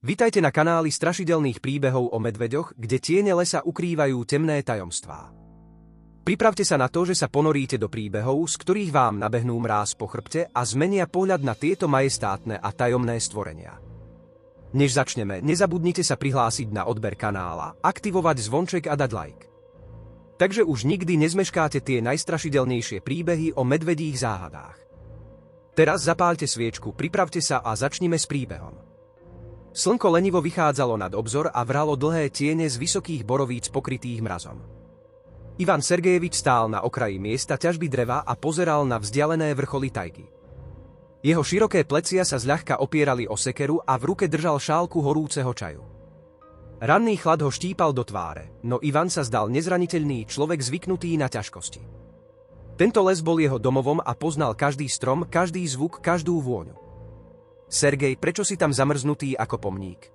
Vitajte na kanáli strašidelných príbehov o medveďoch, kde tiene lesa ukrývajú temné tajomstvá. Pripravte sa na to, že sa ponoríte do príbehov, z ktorých vám nabehnú mráz po chrbte a zmenia pohľad na tieto majestátne a tajomné stvorenia. Než začneme, nezabudnite sa prihlásiť na odber kanála, aktivovať zvonček a dať like. Takže už nikdy nezmeškáte tie najstrašidelnejšie príbehy o medvedích záhadách. Teraz zapáľte sviečku, pripravte sa a začnime s príbehom. Slnko lenivo vychádzalo nad obzor a vrhalo dlhé tiene z vysokých borovíc pokrytých mrazom. Ivan Sergejevič stál na okraji miesta ťažby dreva a pozeral na vzdialené vrcholy tajgy. Jeho široké plecia sa zľahka opierali o sekeru a v ruke držal šálku horúceho čaju. Ranný chlad ho štípal do tváre, no Ivan sa zdal nezraniteľný človek zvyknutý na ťažkosti. Tento les bol jeho domovom a poznal každý strom, každý zvuk, každú vôňu. Sergej, prečo si tam zamrznutý ako pomník?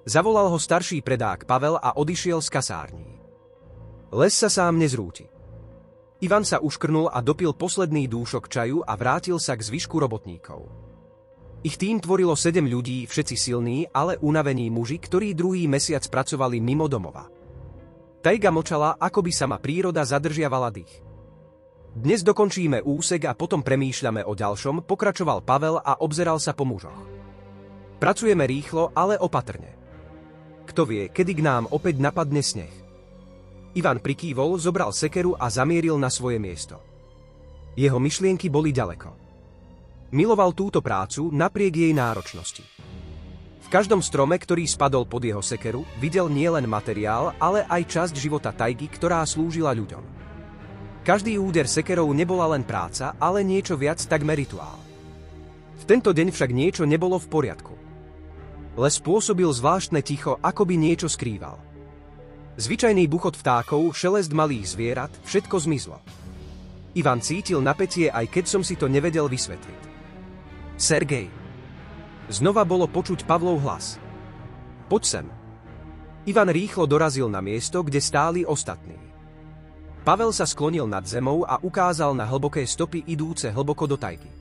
Zavolal ho starší predák Pavel a odišiel z kasární. Les sa sám nezrúti. Ivan sa uškrnul a dopil posledný dúšok čaju a vrátil sa k zvyšku robotníkov. Ich tím tvorilo 7 ľudí, všetci silní, ale unavení muži, ktorí druhý mesiac pracovali mimo domova. Tajga mlčala, ako by sama príroda zadržiavala dých. Dnes dokončíme úsek a potom premýšľame o ďalšom, pokračoval Pavel a obzeral sa po mužoch. Pracujeme rýchlo, ale opatrne. Kto vie, kedy k nám opäť napadne sneh. Ivan prikývol, zobral sekeru a zamieril na svoje miesto. Jeho myšlienky boli ďaleko. Miloval túto prácu napriek jej náročnosti. V každom strome, ktorý spadol pod jeho sekeru, videl nielen materiál, ale aj časť života tajgy, ktorá slúžila ľuďom. Každý úder sekerou nebola len práca, ale niečo viac, takmer rituál. V tento deň však niečo nebolo v poriadku. Les pôsobil zvláštne ticho, ako by niečo skrýval. Zvyčajný buchot vtákov, šelest malých zvierat, všetko zmizlo. Ivan cítil napätie, aj keď som si to nevedel vysvetliť. Sergej. Znova bolo počuť Pavlov hlas. Poď sem. Ivan rýchlo dorazil na miesto, kde stáli ostatní. Pavel sa sklonil nad zemou a ukázal na hlboké stopy idúce hlboko do tajgy.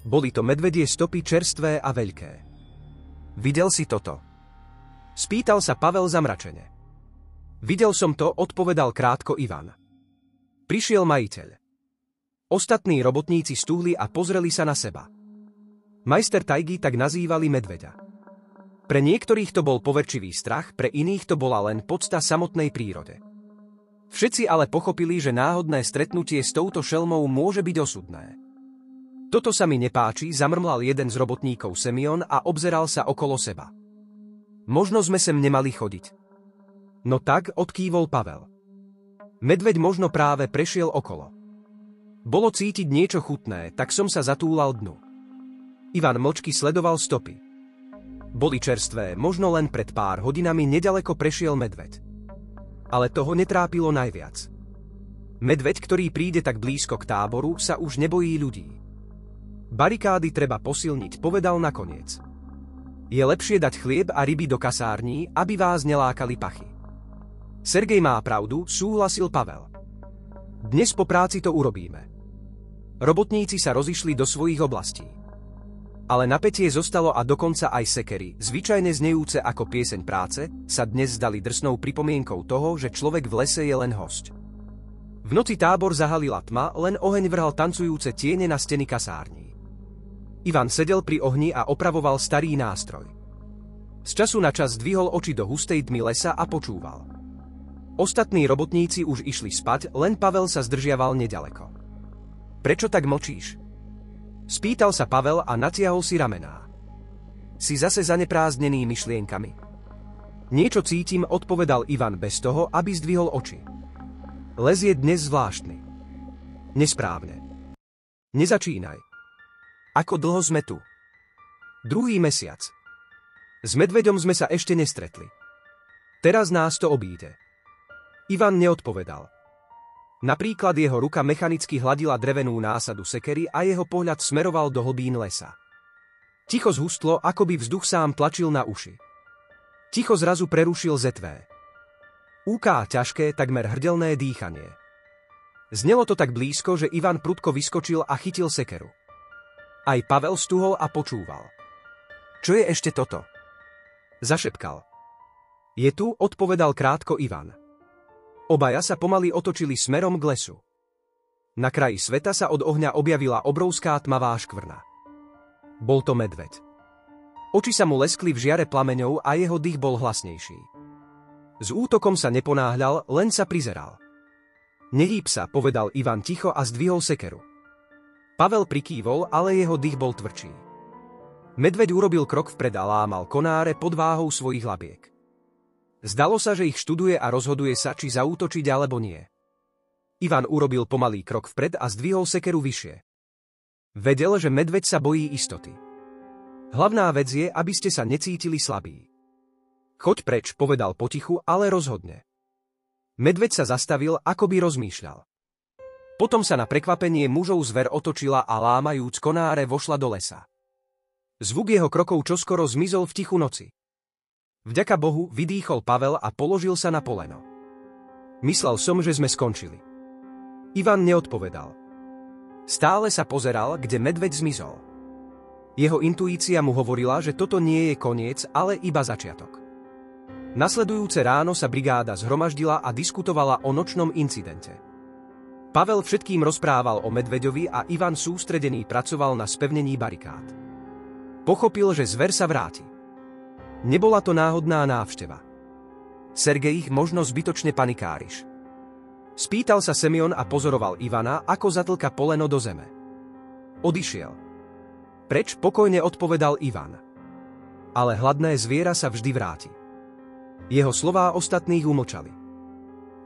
Boli to medvedie stopy, čerstvé a veľké. Videl si toto? Spýtal sa Pavel zamračene. Videl som to, odpovedal krátko Ivan. Prišiel majiteľ. Ostatní robotníci stúhli a pozreli sa na seba. Majster tajgy tak nazývali medveďa. Pre niektorých to bol poverčivý strach, pre iných to bola len podsta samotnej prírode. Všetci ale pochopili, že náhodné stretnutie s touto šelmou môže byť osudné. Toto sa mi nepáči, zamrmlal jeden z robotníkov Semion a obzeral sa okolo seba. Možno sme sem nemali chodiť. No tak, odkývol Pavel. Medveď možno práve prešiel okolo. Bolo cítiť niečo chutné, tak som sa zatúlal dnu. Ivan mlčky sledoval stopy. Boli čerstvé, možno len pred pár hodinami nedaleko prešiel medveď. Ale toho netrápilo najviac. Medveď, ktorý príde tak blízko k táboru, sa už nebojí ľudí. Barikády treba posilniť, povedal nakoniec. Je lepšie dať chlieb a ryby do kasární, aby vás nelákali pachy. Sergej má pravdu, súhlasil Pavel. Dnes po práci to urobíme. Robotníci sa rozišli do svojich oblastí. Ale napätie zostalo a dokonca aj sekery, zvyčajne znejúce ako pieseň práce, sa dnes zdali drsnou pripomienkou toho, že človek v lese je len hosť. V noci tábor zahalila tma, len oheň vrhal tancujúce tiene na steny kasární. Ivan sedel pri ohni a opravoval starý nástroj. Z času na čas zdvihol oči do hustej tmy lesa a počúval. Ostatní robotníci už išli spať, len Pavel sa zdržiaval nedaleko. Prečo tak mlčíš? Spýtal sa Pavel a natiahol si ramená. Si zase zaneprázdnený myšlienkami? Niečo cítim, odpovedal Ivan bez toho, aby zdvihol oči. Les je dnes zvláštny. Nesprávne. Nezačínaj. Ako dlho sme tu? 2. mesiac. S medveďom sme sa ešte nestretli. Teraz nás to obíde. Ivan neodpovedal. Napríklad jeho ruka mechanicky hladila drevenú násadu sekery a jeho pohľad smeroval do hlbín lesa. Ticho zhustlo, ako by vzduch sám tlačil na uši. Ticho zrazu prerušil zetvé. Úká ťažké, takmer hrdelné dýchanie. Znelo to tak blízko, že Ivan prudko vyskočil a chytil sekeru. Aj Pavel stuhol a počúval. Čo je ešte toto? Zašepkal. Je tu, odpovedal krátko Ivan. Obaja sa pomaly otočili smerom k lesu. Na kraji sveta sa od ohňa objavila obrovská tmavá škvrna. Bol to medveď. Oči sa mu leskli v žiare plameňov a jeho dých bol hlasnejší. S útokom sa neponáhľal, len sa prizeral. Nehýb sa, povedal Ivan ticho a zdvihol sekeru. Pavel prikývol, ale jeho dých bol tvrdší. Medveď urobil krok vpred a lámal konáre pod váhou svojich labiek. Zdalo sa, že ich študuje a rozhoduje sa, či zaútočiť alebo nie. Ivan urobil pomalý krok vpred a zdvihol sekeru vyššie. Vedel, že medveď sa bojí istoty. Hlavná vec je, aby ste sa necítili slabí. Choď preč, povedal potichu, ale rozhodne. Medveď sa zastavil, ako by rozmýšľal. Potom sa na prekvapenie mužov zver otočila a lámajúc konáre vošla do lesa. Zvuk jeho krokov čoskoro zmizol v tichu noci. Vďaka Bohu, vydýchol Pavel a položil sa na poleno. Myslel som, že sme skončili. Ivan neodpovedal. Stále sa pozeral, kde medveď zmizol. Jeho intuícia mu hovorila, že toto nie je koniec, ale iba začiatok. Nasledujúce ráno sa brigáda zhromaždila a diskutovala o nočnom incidente. Pavel všetkým rozprával o medveďovi a Ivan sústredený pracoval na spevnení barikád. Pochopil, že zver sa vráti. Nebola to náhodná návšteva. Sergej, možno zbytočne panikáriš. Spýtal sa Semyon a pozoroval Ivana, ako zatlka poleno do zeme. Odišiel. Preč, pokojne odpovedal Ivan. Ale hladné zviera sa vždy vráti. Jeho slová ostatných umlčali.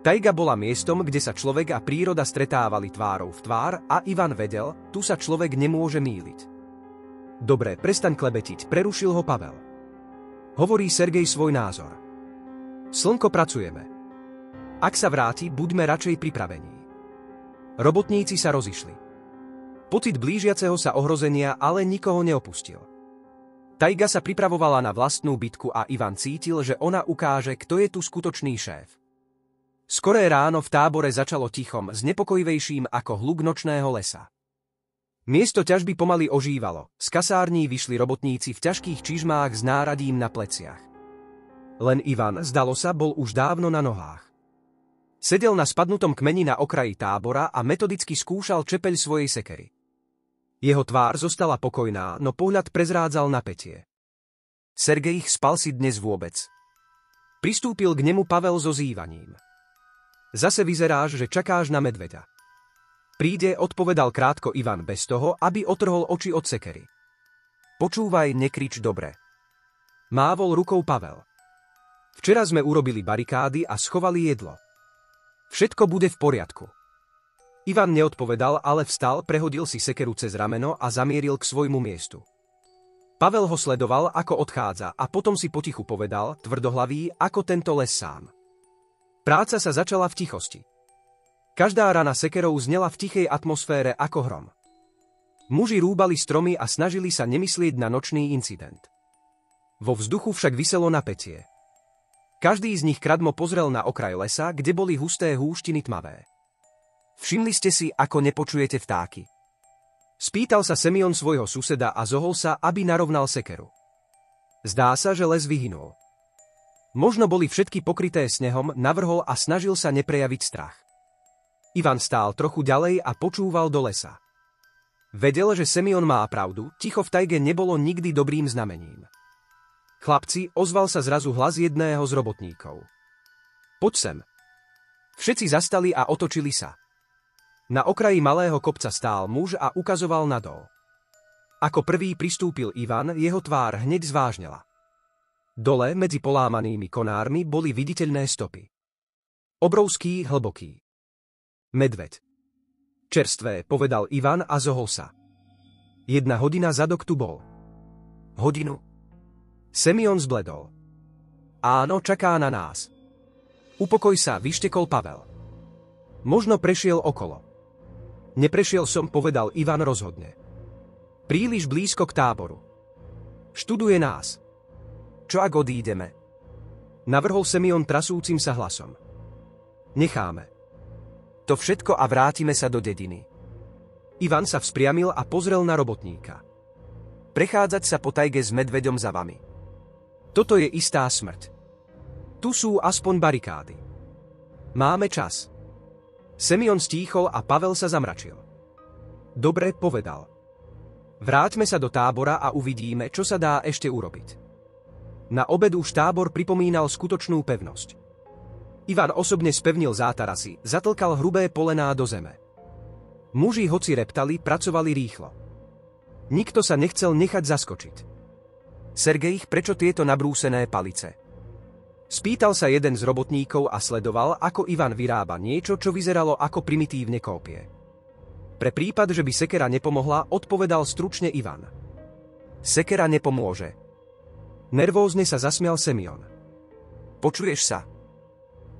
Tajga bola miestom, kde sa človek a príroda stretávali tvárou v tvár a Ivan vedel, tu sa človek nemôže mýliť. Dobre, prestaň klebetiť, prerušil ho Pavel. Hovorí Sergej svoj názor. Slnko, pracujeme. Ak sa vráti, buďme radšej pripravení. Robotníci sa rozišli. Pocit blížiaceho sa ohrozenia ale nikoho neopustil. Tajga sa pripravovala na vlastnú bitku a Ivan cítil, že ona ukáže, kto je tu skutočný šéf. Skoré ráno v tábore začalo tichom, znepokojivejším ako hluk nočného lesa. Miesto ťažby pomaly ožívalo, z kasární vyšli robotníci v ťažkých čižmách s náradím na pleciach. Len Ivan, zdalo sa, bol už dávno na nohách. Sedel na spadnutom kmeni na okraji tábora a metodicky skúšal čepeľ svojej sekery. Jeho tvár zostala pokojná, no pohľad prezrádzal napätie. Sergej, spal si dnes vôbec? Pristúpil k nemu Pavel so zývaním. Zase vyzeráš, že čakáš na medveďa. Príde, odpovedal krátko Ivan bez toho, aby otrhol oči od sekery. Počúvaj, nekrič, dobre. Mávol rukou Pavel. Včera sme urobili barikády a schovali jedlo. Všetko bude v poriadku. Ivan neodpovedal, ale vstal, prehodil si sekeru cez rameno a zamieril k svojmu miestu. Pavel ho sledoval, ako odchádza a potom si potichu povedal, tvrdohlavý, ako tento les sám. Práca sa začala v tichosti. Každá rana sekerou znela v tichej atmosfére ako hrom. Muži rúbali stromy a snažili sa nemyslieť na nočný incident. Vo vzduchu však viselo napätie. Každý z nich kradmo pozrel na okraj lesa, kde boli husté húštiny tmavé. Všimli ste si, ako nepočujete vtáky? Spýtal sa Semyon svojho suseda a zohol sa, aby narovnal sekeru. Zdá sa, že les vyhynul. Možno boli všetky pokryté snehom, navrhol a snažil sa neprejaviť strach. Ivan stál trochu ďalej a počúval do lesa. Vedel, že Semyon má pravdu, ticho v tajge nebolo nikdy dobrým znamením. Chlapci, ozval sa zrazu hlas jedného z robotníkov. Poď sem. Všetci zastali a otočili sa. Na okraji malého kopca stál muž a ukazoval nadol. Ako prvý pristúpil Ivan, jeho tvár hneď zvážnela. Dole, medzi polámanými konármi, boli viditeľné stopy. Obrovský, hlboký. Medveď. Čerstvé, povedal Ivan a zohol sa. 1 hodina zadok tu bol. Hodinu? Semyon zbledol. Áno, čaká na nás. Upokoj sa, vyštekol Pavel. Možno prešiel okolo. Neprešiel som, povedal Ivan rozhodne. Príliš blízko k táboru. Študuje nás. Čo ak odídeme? Navrhol Semyon trasúcim sa hlasom. Necháme. To všetko a vrátime sa do dediny. Ivan sa vzpriamil a pozrel na robotníka. Prechádzať sa po tajge s medveďom za vami. Toto je istá smrť. Tu sú aspoň barikády. Máme čas. Semyon stíchol a Pavel sa zamračil. Dobre, povedal. Vráťme sa do tábora a uvidíme, čo sa dá ešte urobiť. Na obed už tábor pripomínal skutočnú pevnosť. Ivan osobne spevnil zátarasy, zatlkal hrubé polená do zeme. Muži, hoci reptali, pracovali rýchlo. Nikto sa nechcel nechať zaskočiť. Sergej, prečo tieto nabrúsené palice? Spýtal sa jeden z robotníkov a sledoval, ako Ivan vyrába niečo, čo vyzeralo ako primitívne kópie. Pre prípad, že by sekera nepomohla, odpovedal stručne Ivan. Sekera nepomôže. Nervózne sa zasmial Semyon. Počuješ sa?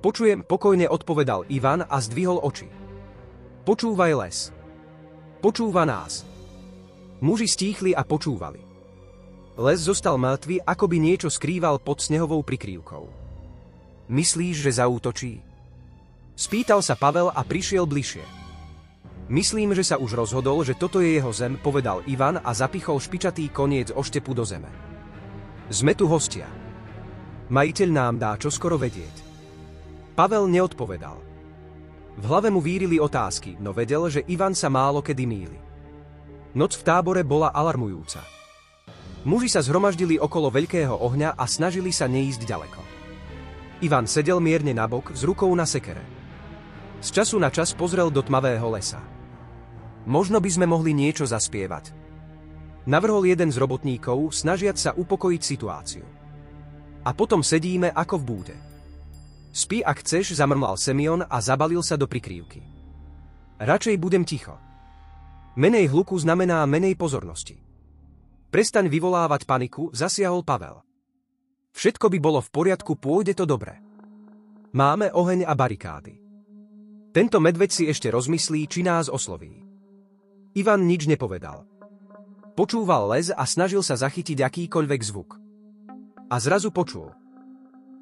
Počujem, pokojne odpovedal Ivan a zdvihol oči. Počúvaj les. Počúva nás. Muži stíchli a počúvali. Les zostal mŕtvy, ako by niečo skrýval pod snehovou prikrývkou. Myslíš, že zaútočí? Spýtal sa Pavel a prišiel bližšie. Myslím, že sa už rozhodol, že toto je jeho zem, povedal Ivan a zapichol špičatý koniec oštepu do zeme. Sme tu hostia. Majiteľ nám dá čoskoro vedieť. Pavel neodpovedal. V hlave mu vírili otázky, no vedel, že Ivan sa málo kedy mýli. Noc v tábore bola alarmujúca. Muži sa zhromaždili okolo veľkého ohňa a snažili sa neísť ďaleko. Ivan sedel mierne nabok s rukou na sekere. Z času na čas pozrel do tmavého lesa. Možno by sme mohli niečo zaspievať. Navrhol jeden z robotníkov, snažiac sa upokojiť situáciu. A potom sedíme ako v búde. Spí, ak chceš, zamrmlal Semyon a zabalil sa do prikrývky. Radšej budem ticho. Menej hluku znamená menej pozornosti. Prestaň vyvolávať paniku, zasiahol Pavel. Všetko by bolo v poriadku, pôjde to dobre. Máme oheň a barikády. Tento medveď si ešte rozmyslí, či nás osloví. Ivan nič nepovedal. Počúval les a snažil sa zachytiť akýkoľvek zvuk. A zrazu počul.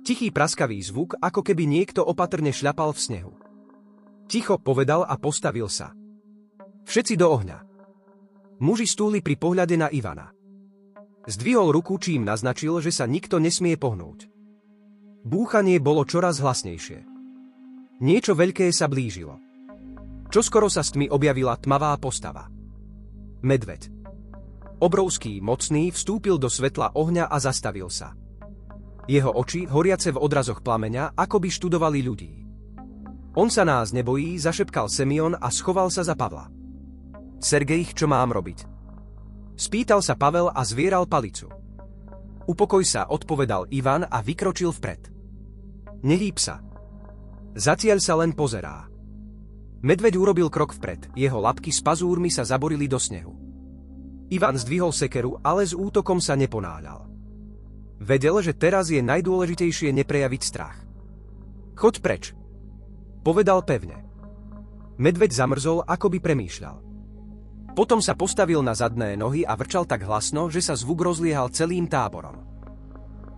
Tichý praskavý zvuk, ako keby niekto opatrne šľapal v snehu. Ticho, povedal a postavil sa. Všetci do ohňa. Muži stúli pri pohľade na Ivana. Zdvihol ruku, čím naznačil, že sa nikto nesmie pohnúť. Búchanie bolo čoraz hlasnejšie. Niečo veľké sa blížilo. Čoskoro sa s tmy objavila tmavá postava. Medveď. Obrovský, mocný, vstúpil do svetla ohňa a zastavil sa. Jeho oči, horiace v odrazoch plameňa, ako by študovali ľudí. On sa nás nebojí, zašepkal Semyon a schoval sa za Pavla. Sergej, čo mám robiť? Spýtal sa Pavel a zvieral palicu. Upokoj sa, odpovedal Ivan a vykročil vpred. Nehýb sa. Zatiaľ sa len pozerá. Medveď urobil krok vpred, jeho labky s pazúrmi sa zaborili do snehu. Ivan zdvihol sekeru, ale s útokom sa neponáhľal. Vedel, že teraz je najdôležitejšie neprejaviť strach. Choď preč, povedal pevne. Medveď zamrzol, ako by premýšľal. Potom sa postavil na zadné nohy a vrčal tak hlasno, že sa zvuk rozliehal celým táborom.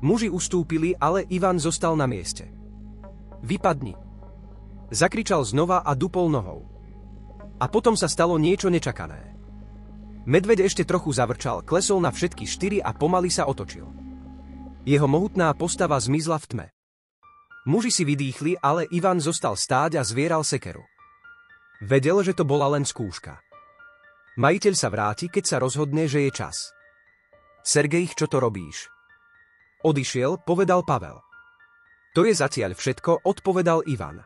Muži ustúpili, ale Ivan zostal na mieste. Vypadni. Zakričal znova a dupol nohou. A potom sa stalo niečo nečakané. Medveď ešte trochu zavrčal, klesol na všetky štyri a pomaly sa otočil. Jeho mohutná postava zmizla v tme. Muži si vydýchli, ale Ivan zostal stáť a zvieral sekeru. Vedel, že to bola len skúška. Majiteľ sa vráti, keď sa rozhodne, že je čas. Sergej, čo to robíš? Odišiel, povedal Pavel. To je zatiaľ všetko, odpovedal Ivan.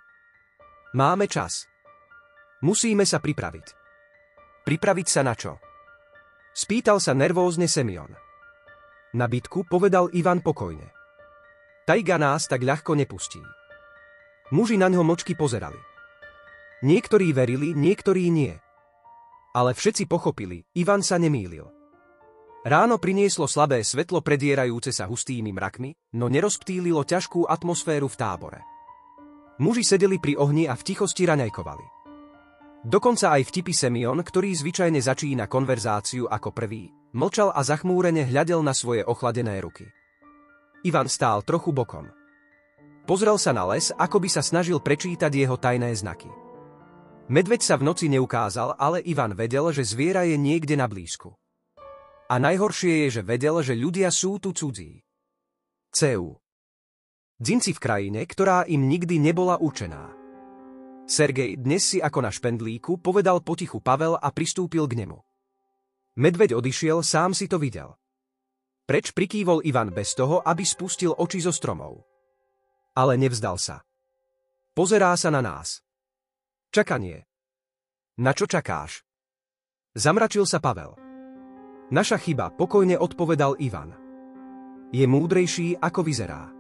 Máme čas. Musíme sa pripraviť. Pripraviť sa na čo? Spýtal sa nervózne Semyon. Na bitku, povedal Ivan pokojne. Tajga nás tak ľahko nepustí. Muži na ňo močky pozerali. Niektorí verili, niektorí nie. Ale všetci pochopili, Ivan sa nemýlil. Ráno prinieslo slabé svetlo predierajúce sa hustými mrakmi, no nerozptýlilo ťažkú atmosféru v tábore. Muži sedeli pri ohni a v tichosti raňajkovali. Dokonca aj vtipy Semyon, ktorý zvyčajne začína konverzáciu ako prvý, mlčal a zachmúrene hľadel na svoje ochladené ruky. Ivan stál trochu bokom. Pozrel sa na les, ako by sa snažil prečítať jeho tajné znaky. Medveď sa v noci neukázal, ale Ivan vedel, že zviera je niekde na blízku. A najhoršie je, že vedel, že ľudia sú tu cudzí. CU. Dzinci v krajine, ktorá im nikdy nebola určená. Sergej, dnes si ako na špendlíku, povedal potichu Pavel a pristúpil k nemu. Medveď odišiel, sám si to videl. Preč prikývol Ivan bez toho, aby spustil oči zo stromov. Ale nevzdal sa. Pozerá sa na nás. Čakanie. Na čo čakáš? Zamračil sa Pavel. Naša chyba, pokojne odpovedal Ivan. Je múdrejší, ako vyzerá.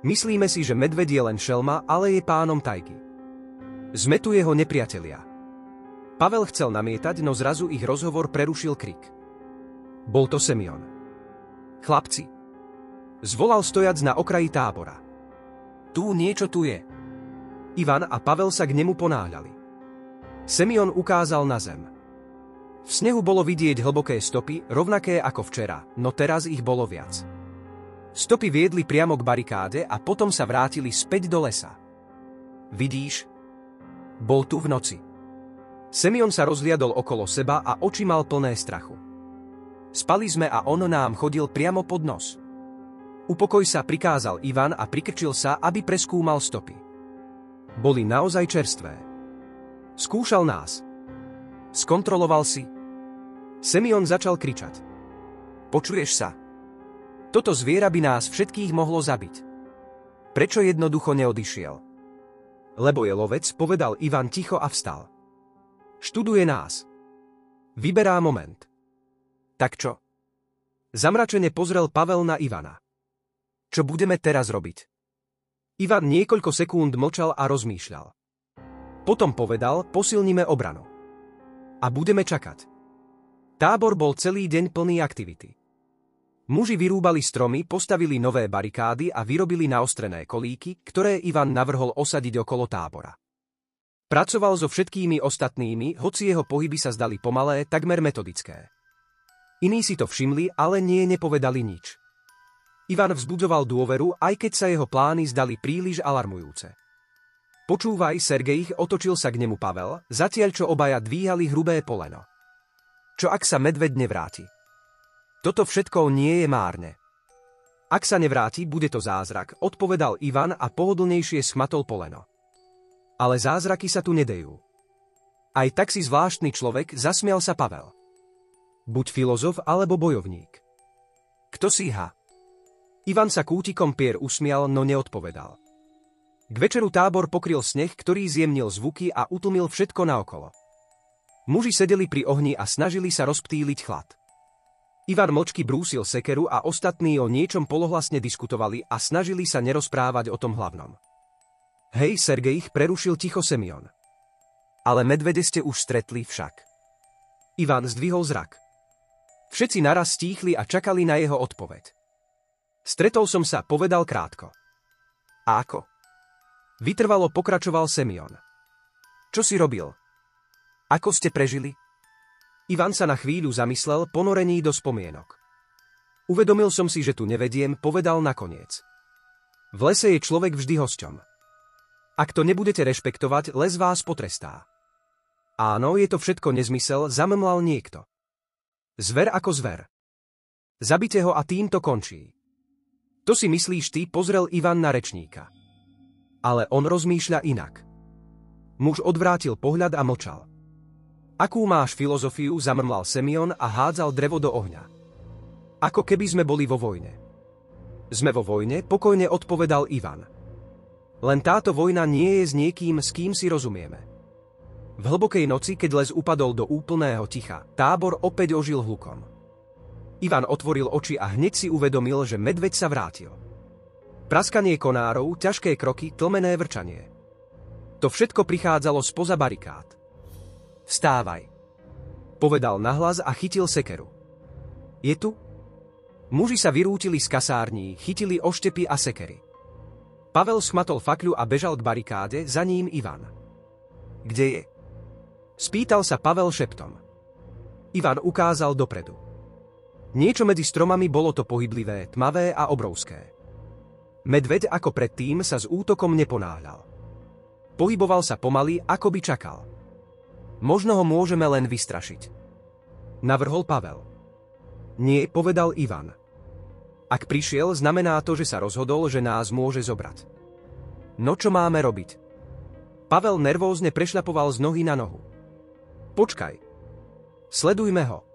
Myslíme si, že medveď je len šelma, ale je pánom tajgy. Sme tu jeho nepriatelia. Pavel chcel namietať, no zrazu ich rozhovor prerušil krik. Bol to Semyon. Chlapci. Zvolal stojac na okraji tábora. Tu niečo tu je. Ivan a Pavel sa k nemu ponáhľali. Semyon ukázal na zem. V snehu bolo vidieť hlboké stopy, rovnaké ako včera, no teraz ich bolo viac. Stopy viedli priamo k barikáde a potom sa vrátili späť do lesa. Vidíš? Bol tu v noci. Semyon sa rozhliadol okolo seba a oči mal plné strachu. Spali sme a on nám chodil priamo pod nos. Upokoj sa, prikázal Ivan a prikrčil sa, aby preskúmal stopy. Boli naozaj čerstvé. Skúšal nás. Skontroloval si. Semyon začal kričať. Počuješ sa? Toto zviera by nás všetkých mohlo zabiť. Prečo jednoducho neodišiel? Lebo je lovec, povedal Ivan ticho a vstal. Študuje nás. Vyberá moment. Tak čo? Zamračene pozrel Pavel na Ivana. Čo budeme teraz robiť? Ivan niekoľko sekúnd mlčal a rozmýšľal. Potom povedal, posilníme obranu. A budeme čakať. Tábor bol celý deň plný aktivity. Muži vyrúbali stromy, postavili nové barikády a vyrobili naostrené kolíky, ktoré Ivan navrhol osadiť okolo tábora. Pracoval so všetkými ostatnými, hoci jeho pohyby sa zdali pomalé, takmer metodické. Iní si to všimli, ale nepovedali nič. Ivan vzbudzoval dôveru, aj keď sa jeho plány zdali príliš alarmujúce. Počúvaj, Sergej, otočil sa k nemu Pavel, zatiaľ čo obaja dvíhali hrubé poleno. Čo ak sa medveď nevráti? Toto všetko nie je márne. Ak sa nevráti, bude to zázrak, odpovedal Ivan a pohodlnejšie schmatol poleno. Ale zázraky sa tu nedejú. Aj tak si zvláštny človek, zasmial sa Pavel. Buď filozof alebo bojovník. Kto síha? Ivan sa kútikom pier usmial, no neodpovedal. K večeru tábor pokryl sneh, ktorý zjemnil zvuky a utlmil všetko naokolo. Muži sedeli pri ohni a snažili sa rozptýliť chlad. Ivan mlčky brúsil sekeru a ostatní o niečom polohlasne diskutovali a snažili sa nerozprávať o tom hlavnom. Hej, Sergej, prerušil ticho Semyon. Ale medvede ste už stretli však. Ivan zdvihol zrak. Všetci naraz stíchli a čakali na jeho odpoveď. Stretol som sa, povedal krátko. A ako? Vytrvalo pokračoval Semyon. Čo si robil? Ako ste prežili? Ivan sa na chvíľu zamyslel, ponorený do spomienok. Uvedomil som si, že tu nevediem, povedal nakoniec. V lese je človek vždy hosťom. Ak to nebudete rešpektovať, les vás potrestá. Áno, je to všetko nezmysel, zammlal niekto. Zver ako zver. Zabite ho a tým to končí. To si myslíš ty, pozrel Ivan na rečníka. Ale on rozmýšľa inak. Muž odvrátil pohľad a mlčal. Akú máš filozofiu, zamrmlal Semyon a hádzal drevo do ohňa. Ako keby sme boli vo vojne. Sme vo vojne, pokojne odpovedal Ivan. Len táto vojna nie je s niekým, s kým si rozumieme. V hlbokej noci, keď les upadol do úplného ticha, tábor opäť ožil hlukom. Ivan otvoril oči a hneď si uvedomil, že medveď sa vrátil. Praskanie konárov, ťažké kroky, tlmené vrčanie. To všetko prichádzalo spoza barikád. Vstávaj, povedal nahlas a chytil sekeru. Je tu? Muži sa vyrútili z kasární, chytili oštepy a sekery. Pavel schmatol fakľu a bežal k barikáde, za ním Ivan. Kde je? Spýtal sa Pavel šeptom. Ivan ukázal dopredu. Niečo medzi stromami, bolo to pohyblivé, tmavé a obrovské. Medveď ako predtým sa s útokom neponáhľal. Pohyboval sa pomaly, ako by čakal. Možno ho môžeme len vystrašiť. Navrhol Pavel. Nie, povedal Ivan. Ak prišiel, znamená to, že sa rozhodol, že nás môže zobrať. No čo máme robiť? Pavel nervózne prešľapoval z nohy na nohu. Počkaj. Sledujme ho.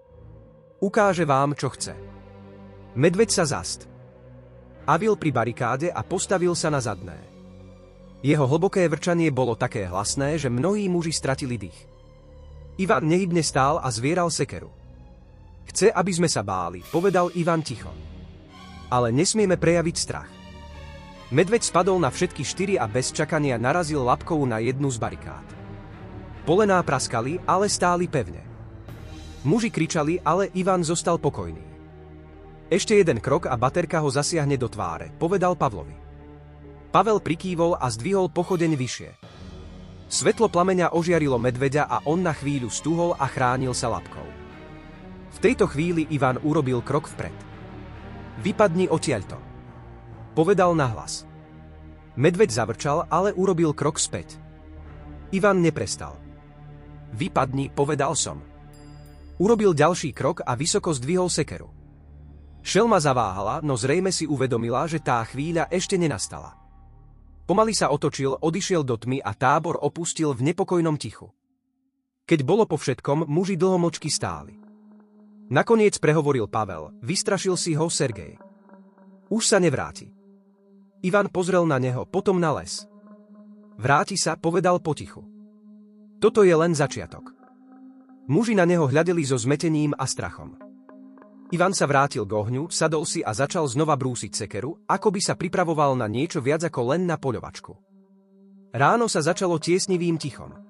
Ukáže vám, čo chce. Medveď sa zast. Avil pri barikáde a postavil sa na zadné. Jeho hlboké vrčanie bolo také hlasné, že mnohí muži stratili dých. Ivan nehybne stál a zvieral sekeru. Chce, aby sme sa báli, povedal Ivan ticho. Ale nesmieme prejaviť strach. Medveď spadol na všetky štyri a bez čakania narazil labkou na jednu z barikád. Polená praskali, ale stáli pevne. Muži kričali, ale Ivan zostal pokojný. Ešte jeden krok a baterka ho zasiahne do tváre, povedal Pavlovi. Pavel prikývol a zdvihol pochodeň vyššie. Svetlo plameňa ožiarilo medveďa a on na chvíľu stúhol a chránil sa labkou. V tejto chvíli Ivan urobil krok vpred. Vypadni odtiaľto, povedal nahlas. Medveď zavrčal, ale urobil krok späť. Ivan neprestal. Vypadni, povedal som. Urobil ďalší krok a vysoko zdvihol sekeru. Šelma zaváhala, no zrejme si uvedomila, že tá chvíľa ešte nenastala. Pomaly sa otočil, odišiel do tmy a tábor opustil v nepokojnom tichu. Keď bolo po všetkom, muži dlho mlčky stáli. Nakoniec prehovoril Pavel, vystrašil si ho Sergej. Už sa nevráti. Ivan pozrel na neho, potom na les. Vráti sa, povedal potichu. Toto je len začiatok. Muži na neho hľadeli so zmetením a strachom. Ivan sa vrátil k ohňu, sadol si a začal znova brúsiť sekeru, ako by sa pripravoval na niečo viac ako len na poľovačku. Ráno sa začalo tiesnivým tichom.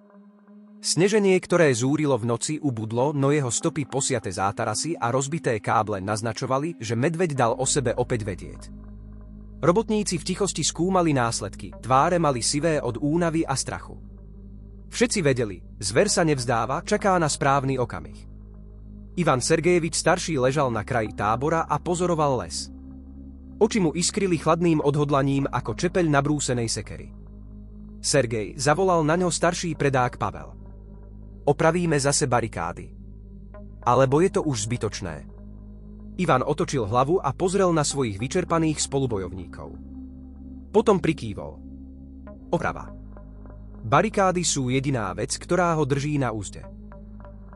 Sneženie, ktoré zúrilo v noci, ubudlo, no jeho stopy posiate zátarasy a rozbité káble naznačovali, že medveď dal o sebe opäť vedieť. Robotníci v tichosti skúmali následky, tváre mali sivé od únavy a strachu. Všetci vedeli, zver sa nevzdáva, čaká na správny okamih. Ivan Sergejevič starší ležal na kraji tábora a pozoroval les. Oči mu iskrili chladným odhodlaním ako čepeľ nabrúsenej sekery. Sergej, zavolal na ňo starší predák Pavel. Opravíme zase barikády. Alebo je to už zbytočné. Ivan otočil hlavu a pozrel na svojich vyčerpaných spolubojovníkov. Potom prikývol. Oprava. Barikády sú jediná vec, ktorá ho drží na úzde.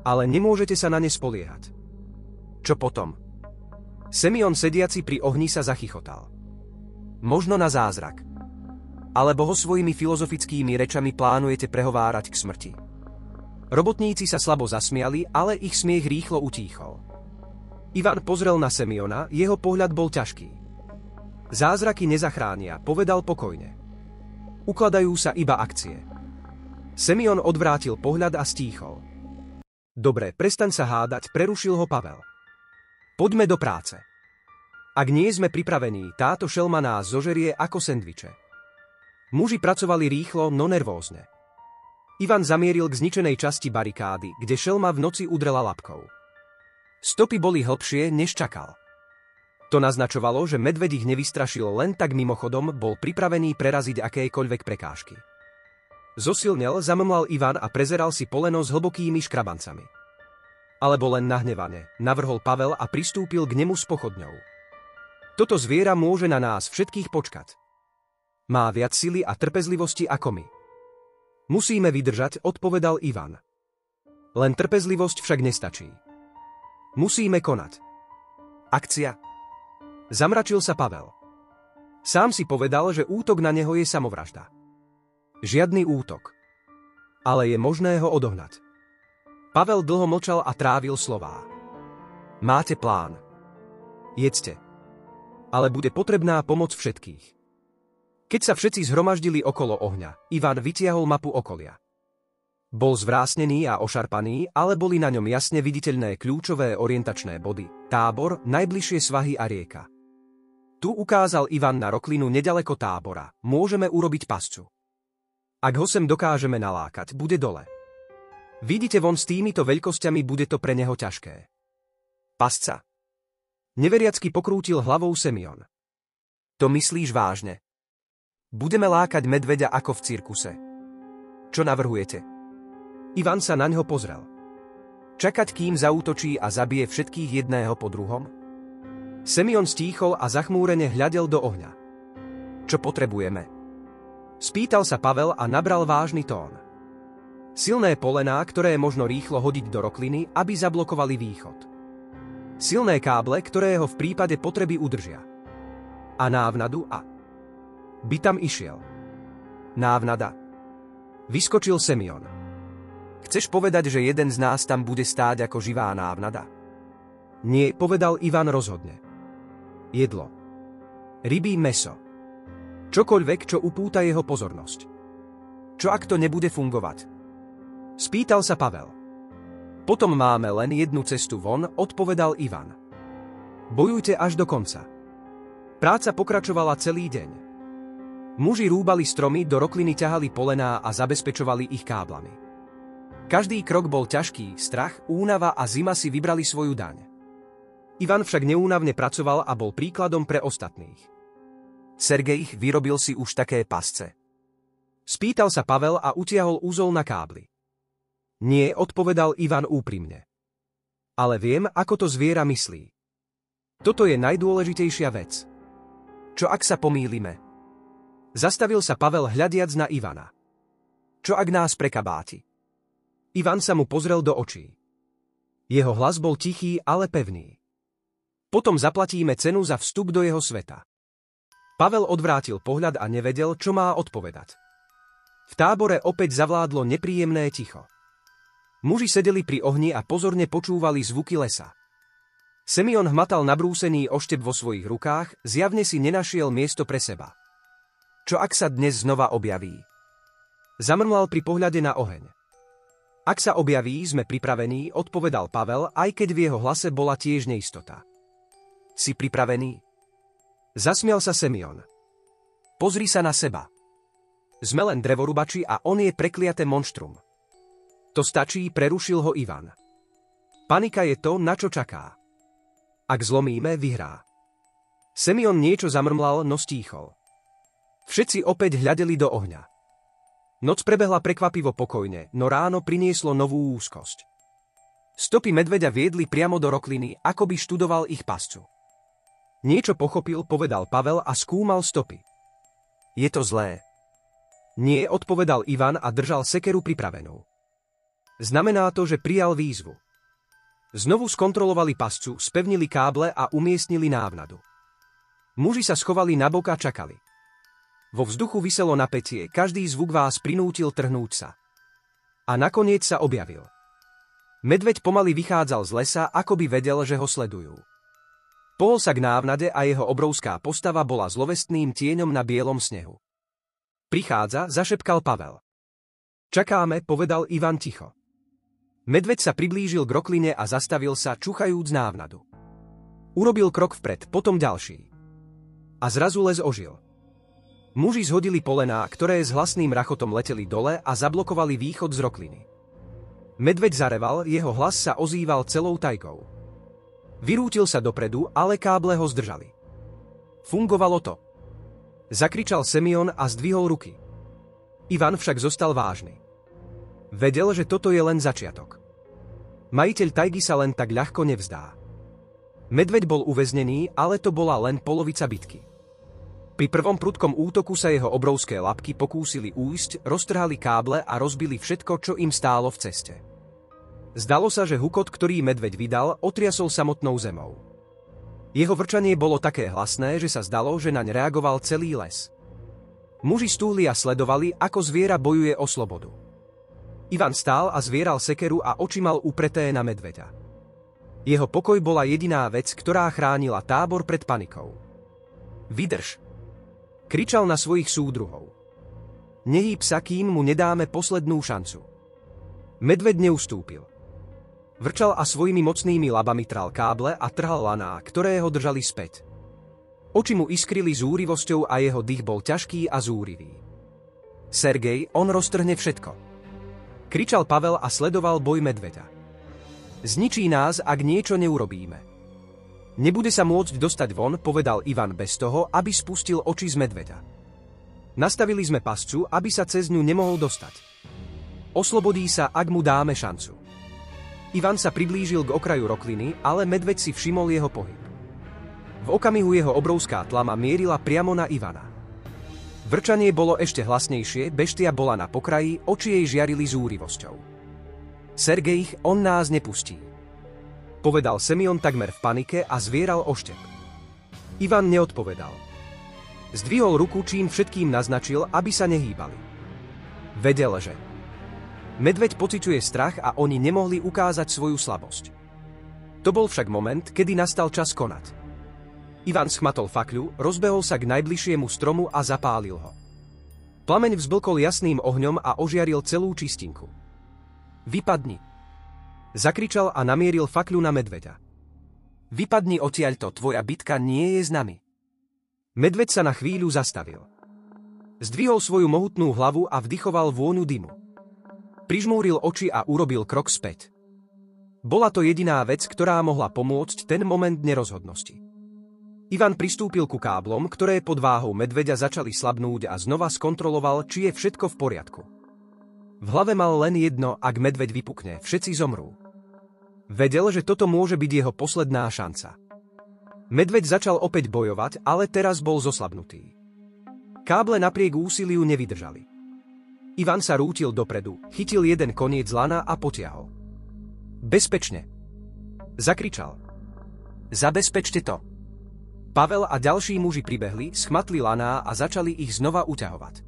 Ale nemôžete sa na ne spoliehať. Čo potom? Semion sediaci pri ohni sa zachychotal. Možno na zázrak. Alebo ho svojimi filozofickými rečami plánujete prehovárať k smrti. Robotníci sa slabo zasmiali, ale ich smiech rýchlo utíchol. Ivan pozrel na Semiona, jeho pohľad bol ťažký. Zázraky nezachránia, povedal pokojne. Ukladajú sa iba akcie. Semion odvrátil pohľad a stíchol. Dobre, prestaň sa hádať, prerušil ho Pavel. Poďme do práce. Ak nie sme pripravení, táto šelma nás zožerie ako sendviče. Muži pracovali rýchlo, no nervózne. Ivan zamieril k zničenej časti barikády, kde šelma v noci udrela labkou. Stopy boli hlbšie, než čakal. To naznačovalo, že medveď ich nevystrašil len tak mimochodom, bol pripravený preraziť akékoľvek prekážky. Zosilnel, zammlal Ivan a prezeral si poleno s hlbokými škrabancami. Alebo len nahnevane, navrhol Pavel a pristúpil k nemu s pochodňou. Toto zviera môže na nás všetkých počkať. Má viac sily a trpezlivosti ako my. Musíme vydržať, odpovedal Ivan. Len trpezlivosť však nestačí. Musíme konať. Akcia. Zamračil sa Pavel. Sám si povedal, že útok na neho je samovražda. Žiadny útok. Ale je možné ho odohnať. Pavel dlho mlčal a trávil slová. Máte plán. Jedzte. Ale bude potrebná pomoc všetkých. Keď sa všetci zhromaždili okolo ohňa, Ivan vytiahol mapu okolia. Bol zvrásnený a ošarpaný, ale boli na ňom jasne viditeľné kľúčové orientačné body. Tábor, najbližšie svahy a rieka. Tu ukázal Ivan na roklinu nedaleko tábora. Môžeme urobiť pascu. Ak ho sem dokážeme nalákať, bude dole. Vidíte von s týmito veľkosťami, bude to pre neho ťažké. Pasca. Neveriacky pokrútil hlavou Semion. To myslíš vážne? Budeme lákať medveďa ako v cirkuse. Čo navrhujete? Ivan sa naňho pozrel. Čakať, kým zaútočí a zabije všetkých jedného po druhom? Semyon stíchol a zachmúrene hľadel do ohňa. Čo potrebujeme? Spýtal sa Pavel a nabral vážny tón. Silné polená, ktoré možno rýchlo hodiť do rokliny, aby zablokovali východ. Silné káble, ktoré ho v prípade potreby udržia. A návnadu by tam išiel. Návnada. Vyskočil Semyon. Chceš povedať, že jeden z nás tam bude stáť ako živá návnada? Nie, povedal Ivan rozhodne. Jedlo. Rybí mäso. Čokoľvek, čo upúta jeho pozornosť. Čo ak to nebude fungovať? Spýtal sa Pavel. Potom máme len jednu cestu von, odpovedal Ivan. Bojujte až do konca. Práca pokračovala celý deň. Muži rúbali stromy, do rokliny ťahali polená a zabezpečovali ich káblami. Každý krok bol ťažký, strach, únava a zima si vybrali svoju daň. Ivan však neúnavne pracoval a bol príkladom pre ostatných. Sergej, vyrobil si už také pasce? Spýtal sa Pavel a utiahol úzol na kábli. Nie, odpovedal Ivan úprimne. Ale viem, ako to zviera myslí. Toto je najdôležitejšia vec. Čo ak sa pomýlime? Zastavil sa Pavel hľadiac na Ivana. Čo ak nás prekabáti? Ivan sa mu pozrel do očí. Jeho hlas bol tichý, ale pevný. Potom zaplatíme cenu za vstup do jeho sveta. Pavel odvrátil pohľad a nevedel, čo má odpovedať. V tábore opäť zavládlo nepríjemné ticho. Muži sedeli pri ohni a pozorne počúvali zvuky lesa. Semyon hmatal nabrúsený oštep vo svojich rukách, zjavne si nenašiel miesto pre seba. Čo ak sa dnes znova objaví? Zamrmlal pri pohľade na oheň. Ak sa objaví, sme pripravení, odpovedal Pavel, aj keď v jeho hlase bola tiež neistota. Si pripravený? Zasmial sa Semyon. Pozri sa na seba. Sme len drevorubači a on je prekliaté monštrum. To stačí, prerušil ho Ivan. Panika je to, na čo čaká. Ak zlomíme, vyhrá. Semyon niečo zamrmlal, no stíchol. Všetci opäť hľadeli do ohňa. Noc prebehla prekvapivo pokojne, no ráno prinieslo novú úzkosť. Stopy medveďa viedli priamo do rokliny, ako by študoval ich pascu. Niečo pochopil, povedal Pavel a skúmal stopy. Je to zlé. Nie, odpovedal Ivan a držal sekeru pripravenú. Znamená to, že prijal výzvu. Znovu skontrolovali pascu, spevnili káble a umiestnili návnadu. Muži sa schovali nabok a čakali. Vo vzduchu viselo napätie, každý zvuk vás prinútil trhnúť sa. A nakoniec sa objavil. Medveď pomaly vychádzal z lesa, ako by vedel, že ho sledujú. Pohol sa k návnade a jeho obrovská postava bola zlovestným tieňom na bielom snehu. Prichádza, zašepkal Pavel. Čakáme, povedal Ivan ticho. Medveď sa priblížil k rokline a zastavil sa, čuchajúc návnadu. Urobil krok vpred, potom ďalší. A zrazu les ožil. Muži zhodili polená, ktoré s hlasným rachotom leteli dole a zablokovali východ z rokliny. Medveď zareval, jeho hlas sa ozýval celou tajgou. Vyrútil sa dopredu, ale káble ho zdržali. Fungovalo to. Zakričal Semyon a zdvihol ruky. Ivan však zostal vážny. Vedel, že toto je len začiatok. Majiteľ tajgy sa len tak ľahko nevzdá. Medveď bol uväznený, ale to bola len polovica bitky. Pri prvom prudkom útoku sa jeho obrovské labky pokúsili újsť, roztrhali káble a rozbili všetko, čo im stálo v ceste. Zdalo sa, že hukot, ktorý medveď vydal, otriasol samotnou zemou. Jeho vrčanie bolo také hlasné, že sa zdalo, že naň reagoval celý les. Muži stúhli a sledovali, ako zviera bojuje o slobodu. Ivan stál a zvieral sekeru a oči mal upreté na medveďa. Jeho pokoj bola jediná vec, ktorá chránila tábor pred panikou. Vydrž! Kričal na svojich súdruhov. Nehýb sa, kým mu nedáme poslednú šancu. Medveď neustúpil. Vrčal a svojimi mocnými labami tral káble a trhal laná, ktoré ho držali späť. Oči mu iskrili zúrivosťou a jeho dých bol ťažký a zúrivý. Sergej, on roztrhne všetko. Kričal Pavel a sledoval boj medveďa. Zničí nás, ak niečo neurobíme. Nebude sa môcť dostať von, povedal Ivan bez toho, aby spustil oči z medveďa. Nastavili sme pascu, aby sa cez ňu nemohol dostať. Oslobodí sa, ak mu dáme šancu. Ivan sa priblížil k okraju rokliny, ale medveď si všimol jeho pohyb. V okamihu jeho obrovská tlama mierila priamo na Ivana. Vrčanie bolo ešte hlasnejšie, beštia bola na pokraji, oči jej žiarili zúrivosťou. Sergej, on nás nepustí, povedal Semyon takmer v panike a zvieral oštep. Ivan neodpovedal. Zdvihol ruku, čím všetkým naznačil, aby sa nehýbali. Vedel, že medveď pociťuje strach a oni nemohli ukázať svoju slabosť. To bol však moment, kedy nastal čas konať. Ivan schmatol fakľu, rozbehol sa k najbližšiemu stromu a zapálil ho. Plameň vzblkol jasným ohňom a ožiaril celú čistinku. Vypadni! Zakričal a namieril fakľu na medveďa. Vypadni odtiaľto, tvoja bitka nie je s nami. Medveď sa na chvíľu zastavil. Zdvihol svoju mohutnú hlavu a vdychoval vôňu dymu. Prižmúril oči a urobil krok späť. Bola to jediná vec, ktorá mohla pomôcť ten moment nerozhodnosti. Ivan pristúpil ku káblom, ktoré pod váhou medveďa začali slabnúť a znova skontroloval, či je všetko v poriadku. V hlave mal len jedno, ak medveď vypukne, všetci zomrú. Vedel, že toto môže byť jeho posledná šanca. Medveď začal opäť bojovať, ale teraz bol zoslabnutý. Káble napriek úsiliu nevydržali. Ivan sa rútil dopredu, chytil jeden koniec lana a potiahol. Bezpečne! Zakričal. Zabezpečte to! Pavel a ďalší muži pribehli, schmatli laná a začali ich znova uťahovať.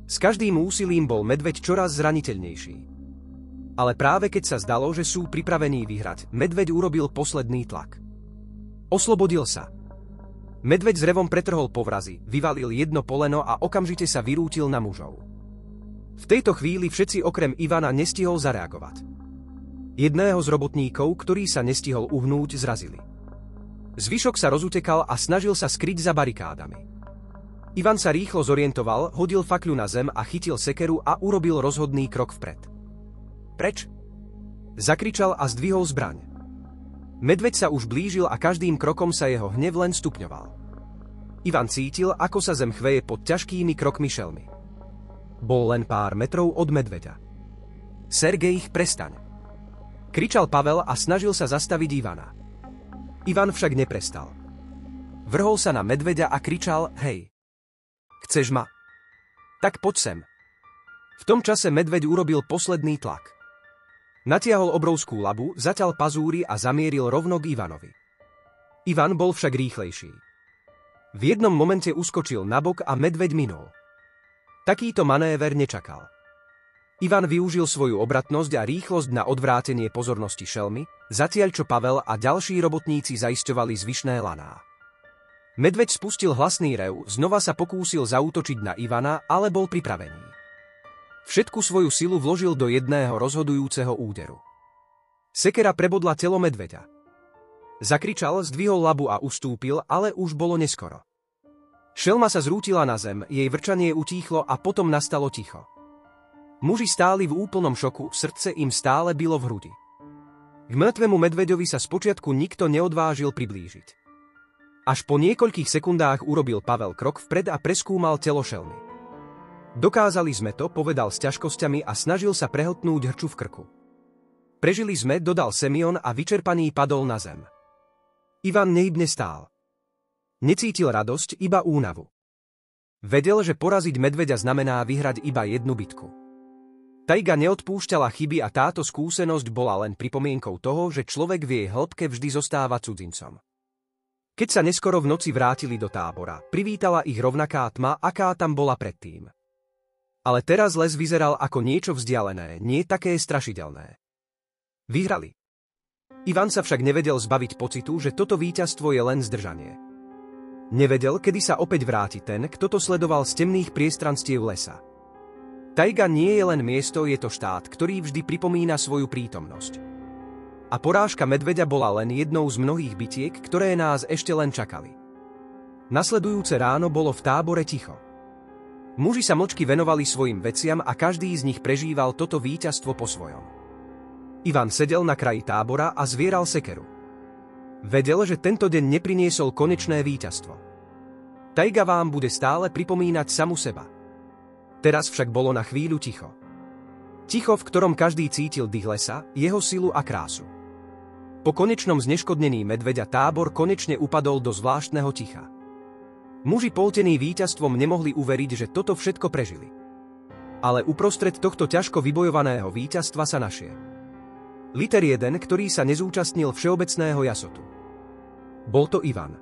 S každým úsilím bol medveď čoraz zraniteľnejší. Ale práve keď sa zdalo, že sú pripravení vyhrať, medveď urobil posledný tlak. Oslobodil sa. Medveď s revom pretrhol povrazy, vyvalil jedno poleno a okamžite sa vyrútil na mužov. V tejto chvíli všetci okrem Ivana nestihol zareagovať. Jedného z robotníkov, ktorý sa nestihol uhnúť, zrazili. Zvyšok sa rozutekal a snažil sa skryť za barikádami. Ivan sa rýchlo zorientoval, hodil fakľu na zem a chytil sekeru a urobil rozhodný krok vpred. Preč! Zakričal a zdvihol zbraň. Medveď sa už blížil a každým krokom sa jeho hnev len stupňoval. Ivan cítil, ako sa zem chveje pod ťažkými krokmi šelmy. Bol len pár metrov od medveďa. Sergej, prestaň! Kričal Pavel a snažil sa zastaviť Ivana. Ivan však neprestal. Vrhol sa na medveďa a kričal, hej! Chceš ma? Tak poď sem. V tom čase medveď urobil posledný tlak. Natiahol obrovskú labu, zaťal pazúry a zamieril rovno k Ivanovi. Ivan bol však rýchlejší. V jednom momente uskočil nabok a medveď minul. Takýto manéver nečakal. Ivan využil svoju obratnosť a rýchlosť na odvrátenie pozornosti šelmy, zatiaľ čo Pavel a ďalší robotníci zaisťovali zvyšné laná. Medveď spustil hlasný rev, znova sa pokúsil zaútočiť na Ivana, ale bol pripravený. Všetku svoju silu vložil do jedného rozhodujúceho úderu. Sekera prebodla telo medveďa. Zakričal, zdvihol labu a ustúpil, ale už bolo neskoro. Šelma sa zrútila na zem, jej vrčanie utíchlo a potom nastalo ticho. Muži stáli v úplnom šoku, srdce im stále bilo v hrudi. K mŕtvemu medveďovi sa spočiatku nikto neodvážil priblížiť. Až po niekoľkých sekundách urobil Pavel krok vpred a preskúmal telo šelmy. Dokázali sme to, povedal s ťažkosťami a snažil sa prehltnúť hrču v krku. Prežili sme, dodal Semyon a vyčerpaný padol na zem. Ivan nehybne stál. Necítil radosť, iba únavu. Vedel, že poraziť medveďa znamená vyhrať iba jednu bitku. Tajga neodpúšťala chyby a táto skúsenosť bola len pripomienkou toho, že človek v jej hĺbke vždy zostáva cudzincom. Keď sa neskoro v noci vrátili do tábora, privítala ich rovnaká tma, aká tam bola predtým. Ale teraz les vyzeral ako niečo vzdialené, nie také strašidelné. Vyhrali. Ivan sa však nevedel zbaviť pocitu, že toto víťazstvo je len zdržanie. Nevedel, kedy sa opäť vráti ten, kto to sledoval z temných priestranstiev lesa. Tajga nie je len miesto, je to štát, ktorý vždy pripomína svoju prítomnosť. A porážka medveďa bola len jednou z mnohých bitiek, ktoré nás ešte len čakali. Nasledujúce ráno bolo v tábore ticho. Muži sa mlčky venovali svojim veciam a každý z nich prežíval toto víťazstvo po svojom. Ivan sedel na kraji tábora a zvieral sekeru. Vedel, že tento deň nepriniesol konečné víťazstvo. Tajga vám bude stále pripomínať samu seba. Teraz však bolo na chvíľu ticho. Ticho, v ktorom každý cítil dých lesa, jeho silu a krásu. Po konečnom zneškodnení medveďa tábor konečne upadol do zvláštneho ticha. Muži poltení víťazstvom nemohli uveriť, že toto všetko prežili. Ale uprostred tohto ťažko vybojovaného víťazstva sa našiel Liter 1, ktorý sa nezúčastnil všeobecného jasotu. Bol to Ivan.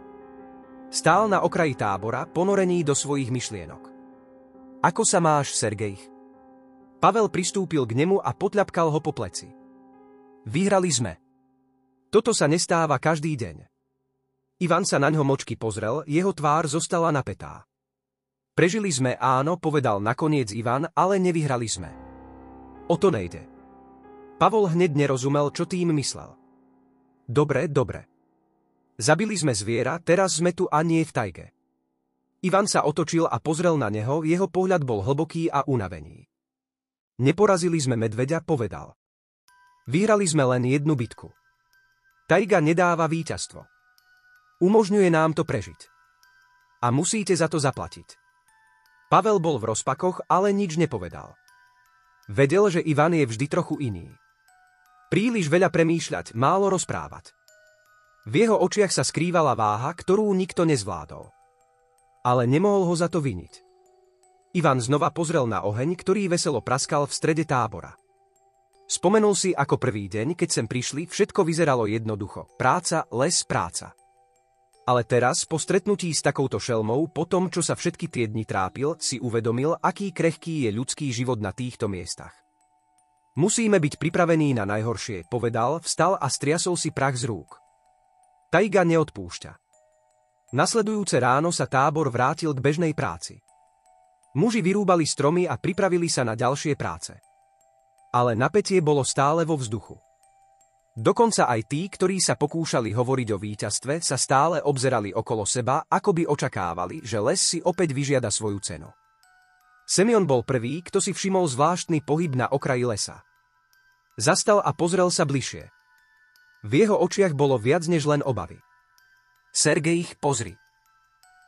Stál na okraji tábora, ponorený do svojich myšlienok. Ako sa máš, Sergej? Pavel pristúpil k nemu a potľapkal ho po pleci. Vyhrali sme. Toto sa nestáva každý deň. Ivan sa naňho močky pozrel, jeho tvár zostala napätá. Prežili sme, áno, povedal nakoniec Ivan, ale nevyhrali sme. O to nejde. Pavol hneď nerozumel, čo tým myslel. Dobre. Zabili sme zviera, teraz sme tu a nie v tajge. Ivan sa otočil a pozrel na neho, jeho pohľad bol hlboký a unavený. Neporazili sme medveďa, povedal. Vyhrali sme len jednu bitku. Tajga nedáva víťazstvo. Umožňuje nám to prežiť. A musíte za to zaplatiť. Pavel bol v rozpakoch, ale nič nepovedal. Vedel, že Ivan je vždy trochu iný. Príliš veľa premýšľať, málo rozprávať. V jeho očiach sa skrývala váha, ktorú nikto nezvládol. Ale nemohol ho za to viniť. Ivan znova pozrel na oheň, ktorý veselo praskal v strede tábora. Spomenul si, ako prvý deň, keď sem prišli, všetko vyzeralo jednoducho. Práca, les, práca. Ale teraz, po stretnutí s takouto šelmou, po tom, čo sa všetky tie dni trápil, si uvedomil, aký krehký je ľudský život na týchto miestach. Musíme byť pripravení na najhoršie, povedal, vstal a striasol si prach z rúk. Tajga neodpúšťa. Nasledujúce ráno sa tábor vrátil k bežnej práci. Muži vyrúbali stromy a pripravili sa na ďalšie práce. Ale napätie bolo stále vo vzduchu. Dokonca aj tí, ktorí sa pokúšali hovoriť o víťazstve, sa stále obzerali okolo seba, ako by očakávali, že les si opäť vyžiada svoju cenu. Semyon bol prvý, kto si všimol zvláštny pohyb na okraji lesa. Zastal a pozrel sa bližšie. V jeho očiach bolo viac než len obavy. Sergej, pozri.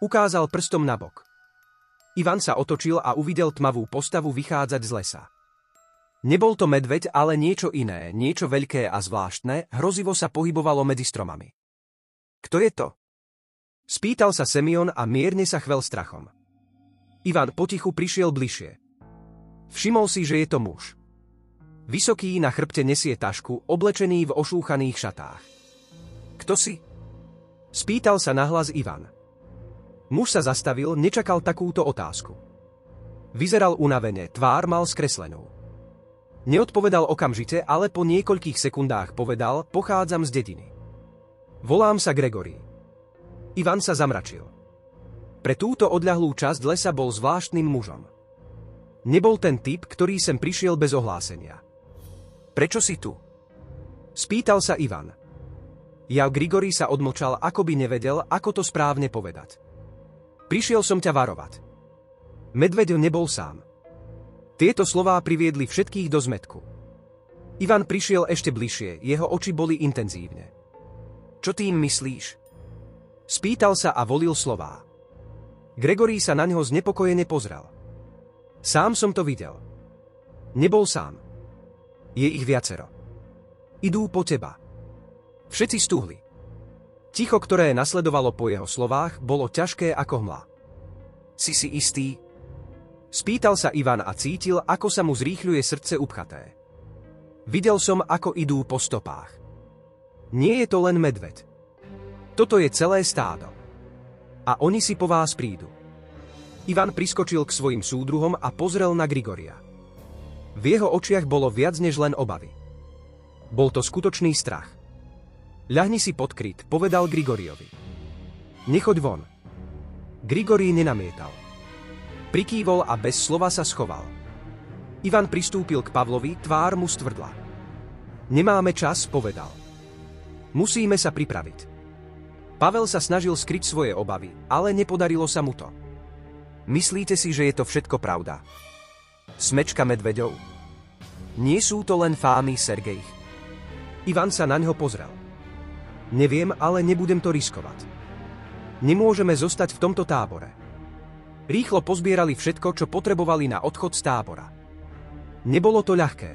Ukázal prstom nabok. Ivan sa otočil a uvidel tmavú postavu vychádzať z lesa. Nebol to medveď, ale niečo iné, niečo veľké a zvláštne, hrozivo sa pohybovalo medzi stromami. Kto je to? Spýtal sa Semyon a mierne sa chvel strachom. Ivan potichu prišiel bližšie. Všimol si, že je to muž. Vysoký, na chrbte nesie tašku, oblečený v ošúchaných šatách. Kto si? Spýtal sa nahlas Ivan. Muž sa zastavil, nečakal takúto otázku. Vyzeral unavene, tvár mal skreslenú. Neodpovedal okamžite, ale po niekoľkých sekundách povedal, pochádzam z dediny. Volám sa Gregory. Ivan sa zamračil. Pre túto odľahlú časť lesa bol zvláštnym mužom. Nebol ten typ, ktorý sem prišiel bez ohlásenia. Prečo si tu? Spýtal sa Ivan. Grigory sa odmlčal, ako by nevedel, ako to správne povedať. Prišiel som ťa varovať. Medveď nebol sám. Tieto slová priviedli všetkých do zmätku. Ivan prišiel ešte bližšie, jeho oči boli intenzívne. Čo tým myslíš? Spýtal sa a volil slová. Gregory sa na ňo znepokojene pozrel. Sám som to videl. Nebol sám. Je ich viacero. Idú po teba. Všetci stúhli. Ticho, ktoré nasledovalo po jeho slovách, bolo ťažké ako hmla. Si istý? Spýtal sa Ivan a cítil, ako sa mu zrýchľuje srdce upchaté. Videl som, ako idú po stopách. Nie je to len medveď. Toto je celé stádo. A oni si po vás prídu. Ivan priskočil k svojim súdruhom a pozrel na Grigoria. V jeho očiach bolo viac než len obavy. Bol to skutočný strach. Ľahni si pod kryt, povedal Grigoriovi. Nechoď von. Grigorij nenamietal. Prikývol a bez slova sa schoval. Ivan pristúpil k Pavlovi, tvár mu stvrdla. Nemáme čas, povedal. Musíme sa pripraviť. Pavel sa snažil skryť svoje obavy, ale nepodarilo sa mu to. Myslíte si, že je to všetko pravda? Smečka medveďov? Nie sú to len fámy, Sergej. Ivan sa na ňo pozrel. Neviem, ale nebudem to riskovať. Nemôžeme zostať v tomto tábore. Rýchlo pozbierali všetko, čo potrebovali na odchod z tábora. Nebolo to ľahké.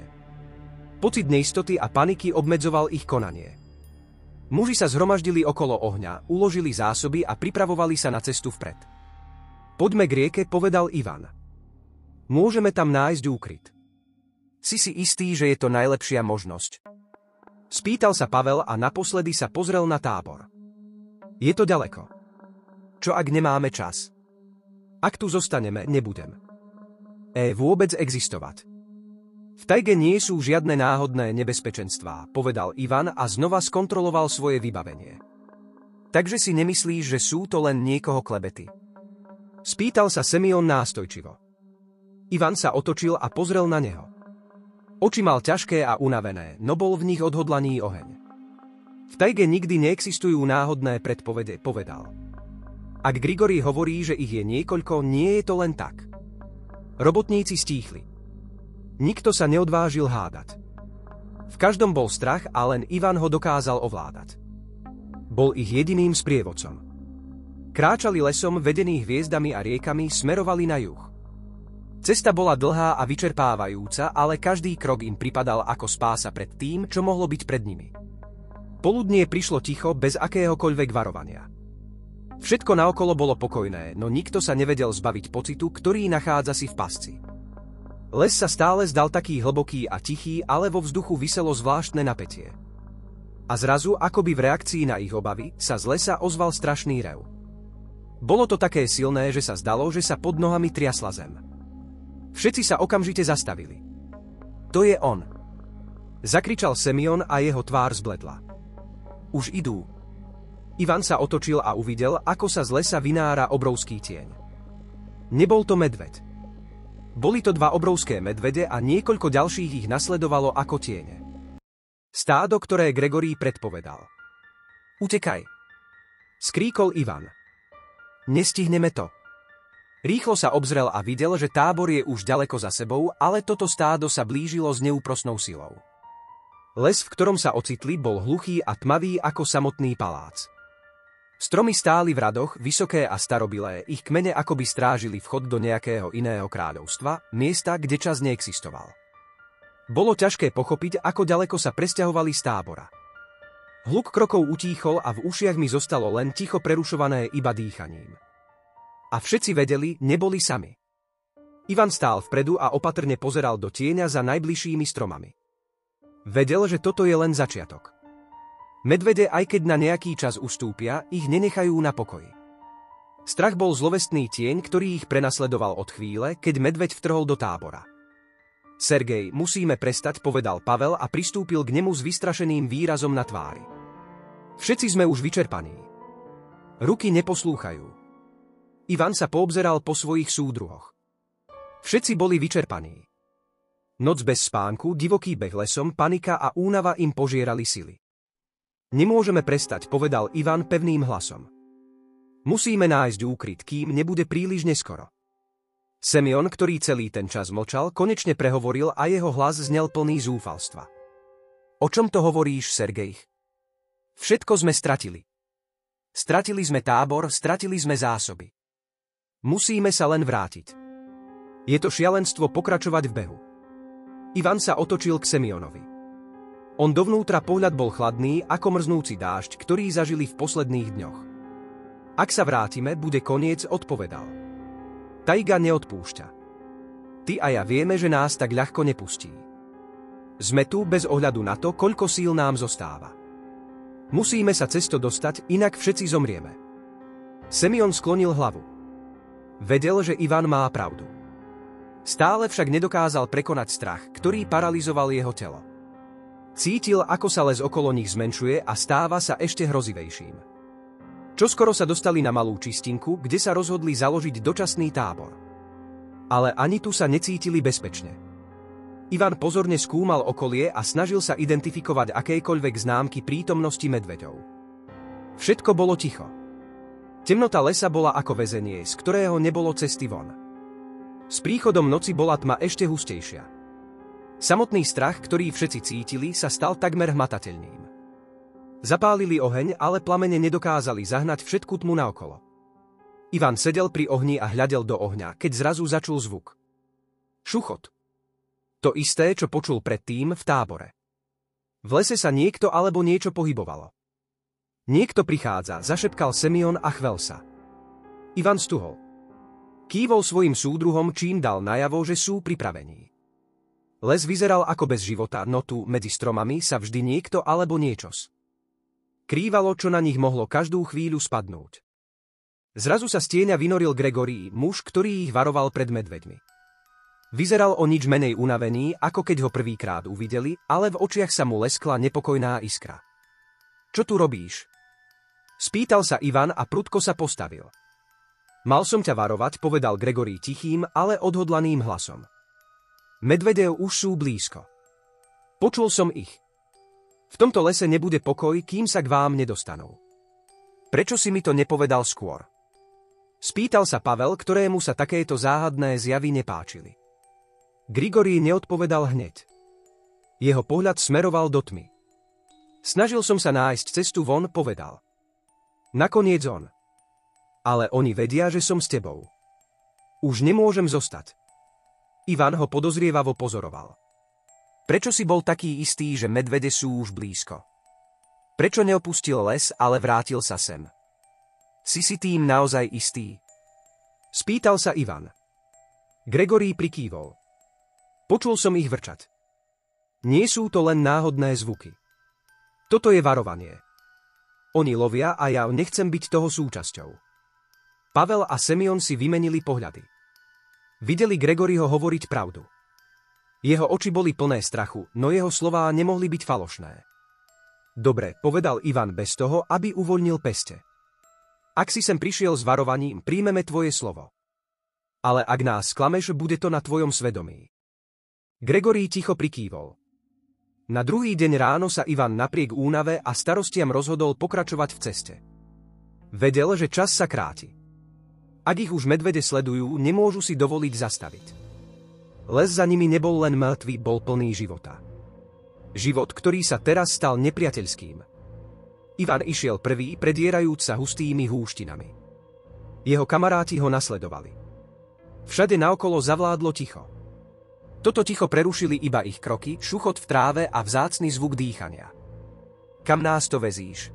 Pocit neistoty a paniky obmedzoval ich konanie. Muži sa zhromaždili okolo ohňa, uložili zásoby a pripravovali sa na cestu vpred. Poďme k rieke, povedal Ivan. Môžeme tam nájsť úkryt. Si istý, že je to najlepšia možnosť? Spýtal sa Pavel a naposledy sa pozrel na tábor. Je to ďaleko. Čo ak nemáme čas? Ak tu zostaneme, nebudem vôbec existovať. V tajge nie sú žiadne náhodné nebezpečenstvá, povedal Ivan a znova skontroloval svoje vybavenie. Takže si nemyslíš, že sú to len niekoho klebety? Spýtal sa Semyon nástojčivo. Ivan sa otočil a pozrel na neho. Oči mal ťažké a unavené, no bol v nich odhodlaný oheň. V tajge nikdy neexistujú náhodné predpovede, povedal. Ak Grigori hovorí, že ich je niekoľko, nie je to len tak. Robotníci stíchli. Nikto sa neodvážil hádať. V každom bol strach a len Ivan ho dokázal ovládať. Bol ich jediným sprievodcom. Kráčali lesom, vedený hviezdami a riekami, smerovali na juh. Cesta bola dlhá a vyčerpávajúca, ale každý krok im pripadal ako spása pred tým, čo mohlo byť pred nimi. Poludnie prišlo ticho, bez akéhokoľvek varovania. Všetko naokolo bolo pokojné, no nikto sa nevedel zbaviť pocitu, ktorý nachádza si v pasci. Les sa stále zdal taký hlboký a tichý, ale vo vzduchu viselo zvláštne napätie. A zrazu, akoby v reakcii na ich obavy, sa z lesa ozval strašný rev. Bolo to také silné, že sa zdalo, že sa pod nohami triasla zem. Všetci sa okamžite zastavili. To je on. Zakričal Semyon a jeho tvár zbledla. Už idú. Ivan sa otočil a uvidel, ako sa z lesa vynára obrovský tieň. Nebol to medveď. Boli to dva obrovské medvede a niekoľko ďalších ich nasledovalo ako tiene. Stádo, ktoré Gregory predpovedal. Utekaj! Skríkol Ivan. Nestihneme to. Rýchlo sa obzrel a videl, že tábor je už ďaleko za sebou, ale toto stádo sa blížilo s neúprosnou silou. Les, v ktorom sa ocitli, bol hluchý a tmavý ako samotný palác. Stromy stáli v radoch, vysoké a starobilé, ich kmene akoby strážili vchod do nejakého iného kráľovstva, miesta, kde čas neexistoval. Bolo ťažké pochopiť, ako ďaleko sa presťahovali z tábora. Hluk krokov utíchol a v ušiach mi zostalo len ticho prerušované iba dýchaním. A všetci vedeli, neboli sami. Ivan stál vpredu a opatrne pozeral do tieňa za najbližšími stromami. Vedel, že toto je len začiatok. Medvede, aj keď na nejaký čas ustúpia, ich nenechajú na pokoji. Strach bol zlovestný tieň, ktorý ich prenasledoval od chvíle, keď medveď vtrhol do tábora. Sergej, musíme prestať, povedal Pavel a pristúpil k nemu s vystrašeným výrazom na tvári. Všetci sme už vyčerpaní. Ruky neposlúchajú. Ivan sa poobzeral po svojich súdruhoch. Všetci boli vyčerpaní. Noc bez spánku, divoký beh lesom, panika a únava im požierali sily. Nemôžeme prestať, povedal Ivan pevným hlasom. Musíme nájsť úkryt, kým nebude príliš neskoro. Semyon, ktorý celý ten čas mlčal, konečne prehovoril a jeho hlas znel plný zúfalstva. O čom to hovoríš, Sergej? Všetko sme stratili. Stratili sme tábor, stratili sme zásoby. Musíme sa len vrátiť. Je to šialenstvo pokračovať v behu. Ivan sa otočil k Semyonovi. On dovnútra pohľad bol chladný ako mrznúci dážď, ktorý zažili v posledných dňoch. Ak sa vrátime, bude koniec, odpovedal. Tajga neodpúšťa. Ty a ja vieme, že nás tak ľahko nepustí. Sme tu bez ohľadu na to, koľko síl nám zostáva. Musíme sa cesto dostať, inak všetci zomrieme. Semyon sklonil hlavu. Vedel, že Ivan má pravdu. Stále však nedokázal prekonať strach, ktorý paralyzoval jeho telo. Cítil, ako sa les okolo nich zmenšuje a stáva sa ešte hrozivejším. Čoskoro sa dostali na malú čistinku, kde sa rozhodli založiť dočasný tábor. Ale ani tu sa necítili bezpečne. Ivan pozorne skúmal okolie a snažil sa identifikovať akékoľvek známky prítomnosti medveďov. Všetko bolo ticho. Temnota lesa bola ako väzenie, z ktorého nebolo cesty von. S príchodom noci bola tma ešte hustejšia. Samotný strach, ktorý všetci cítili, sa stal takmer hmatateľným. Zapálili oheň, ale plamene nedokázali zahnať všetku tmu naokolo. Ivan sedel pri ohni a hľadel do ohňa, keď zrazu začul zvuk. Šuchot. To isté, čo počul predtým v tábore. V lese sa niekto alebo niečo pohybovalo. Niekto prichádza, zašepkal Semyon a chvel sa. Ivan stuhol. Kývol svojim súdruhom, čím dal najavo, že sú pripravení. Les vyzeral ako bez života, no tu, medzi stromami, sa vždy niekto alebo niečos krývalo, čo na nich mohlo každú chvíľu spadnúť. Zrazu sa z tieňa vynoril Gregory, muž, ktorý ich varoval pred medveďmi. Vyzeral o nič menej unavený, ako keď ho prvýkrát uvideli, ale v očiach sa mu leskla nepokojná iskra. Čo tu robíš? Spýtal sa Ivan a prudko sa postavil. Mal som ťa varovať, povedal Gregory tichým, ale odhodlaným hlasom. Medvede už sú blízko. Počul som ich. V tomto lese nebude pokoj, kým sa k vám nedostanú. Prečo si mi to nepovedal skôr? Spýtal sa Pavel, ktorému sa takéto záhadné zjavy nepáčili. Grigorij neodpovedal hneď. Jeho pohľad smeroval do tmy. Snažil som sa nájsť cestu von, povedal. Nakoniec on. Ale oni vedia, že som s tebou. Už nemôžem zostať. Ivan ho podozrievavo pozoroval. Prečo si bol taký istý, že medvede sú už blízko? Prečo neopustil les, ale vrátil sa sem? Si tým naozaj istý? Spýtal sa Ivan. Gregory prikývol. Počul som ich vrčať. Nie sú to len náhodné zvuky. Toto je varovanie. Oni lovia a ja nechcem byť toho súčasťou. Pavel a Semyon si vymenili pohľady. Videli Gregoryho hovoriť pravdu. Jeho oči boli plné strachu, no jeho slová nemohli byť falošné. Dobre, povedal Ivan bez toho, aby uvoľnil peste. Ak si sem prišiel s varovaním, príjmeme tvoje slovo. Ale ak nás sklameš, bude to na tvojom svedomí. Gregory ticho prikývol. Na druhý deň ráno sa Ivan napriek únave a starostiam rozhodol pokračovať v ceste. Vedel, že čas sa kráti. Ak ich už medvede sledujú, nemôžu si dovoliť zastaviť. Les za nimi nebol len mŕtvý, bol plný života. Život, ktorý sa teraz stal nepriateľským. Ivan išiel prvý, predierajúc sa hustými húštinami. Jeho kamaráti ho nasledovali. Všade naokolo zavládlo ticho. Toto ticho prerušili iba ich kroky, šuchot v tráve a vzácny zvuk dýchania. Kam nás to vezíš?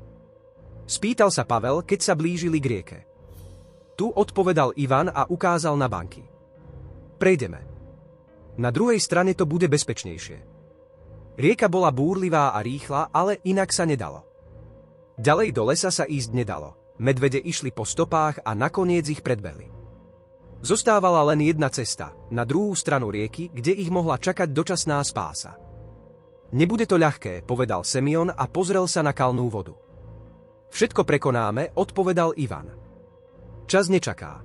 Spýtal sa Pavel, keď sa blížili k rieke. Tu odpovedal Ivan a ukázal na banky. Prejdeme. Na druhej strane to bude bezpečnejšie. Rieka bola búrlivá a rýchla, ale inak sa nedalo. Ďalej do lesa sa ísť nedalo. Medvede išli po stopách a nakoniec ich predbehli. Zostávala len jedna cesta, na druhú stranu rieky, kde ich mohla čakať dočasná spása. Nebude to ľahké, povedal Semyon a pozrel sa na kalnú vodu. Všetko prekonáme, odpovedal Ivan. Čas nečaká.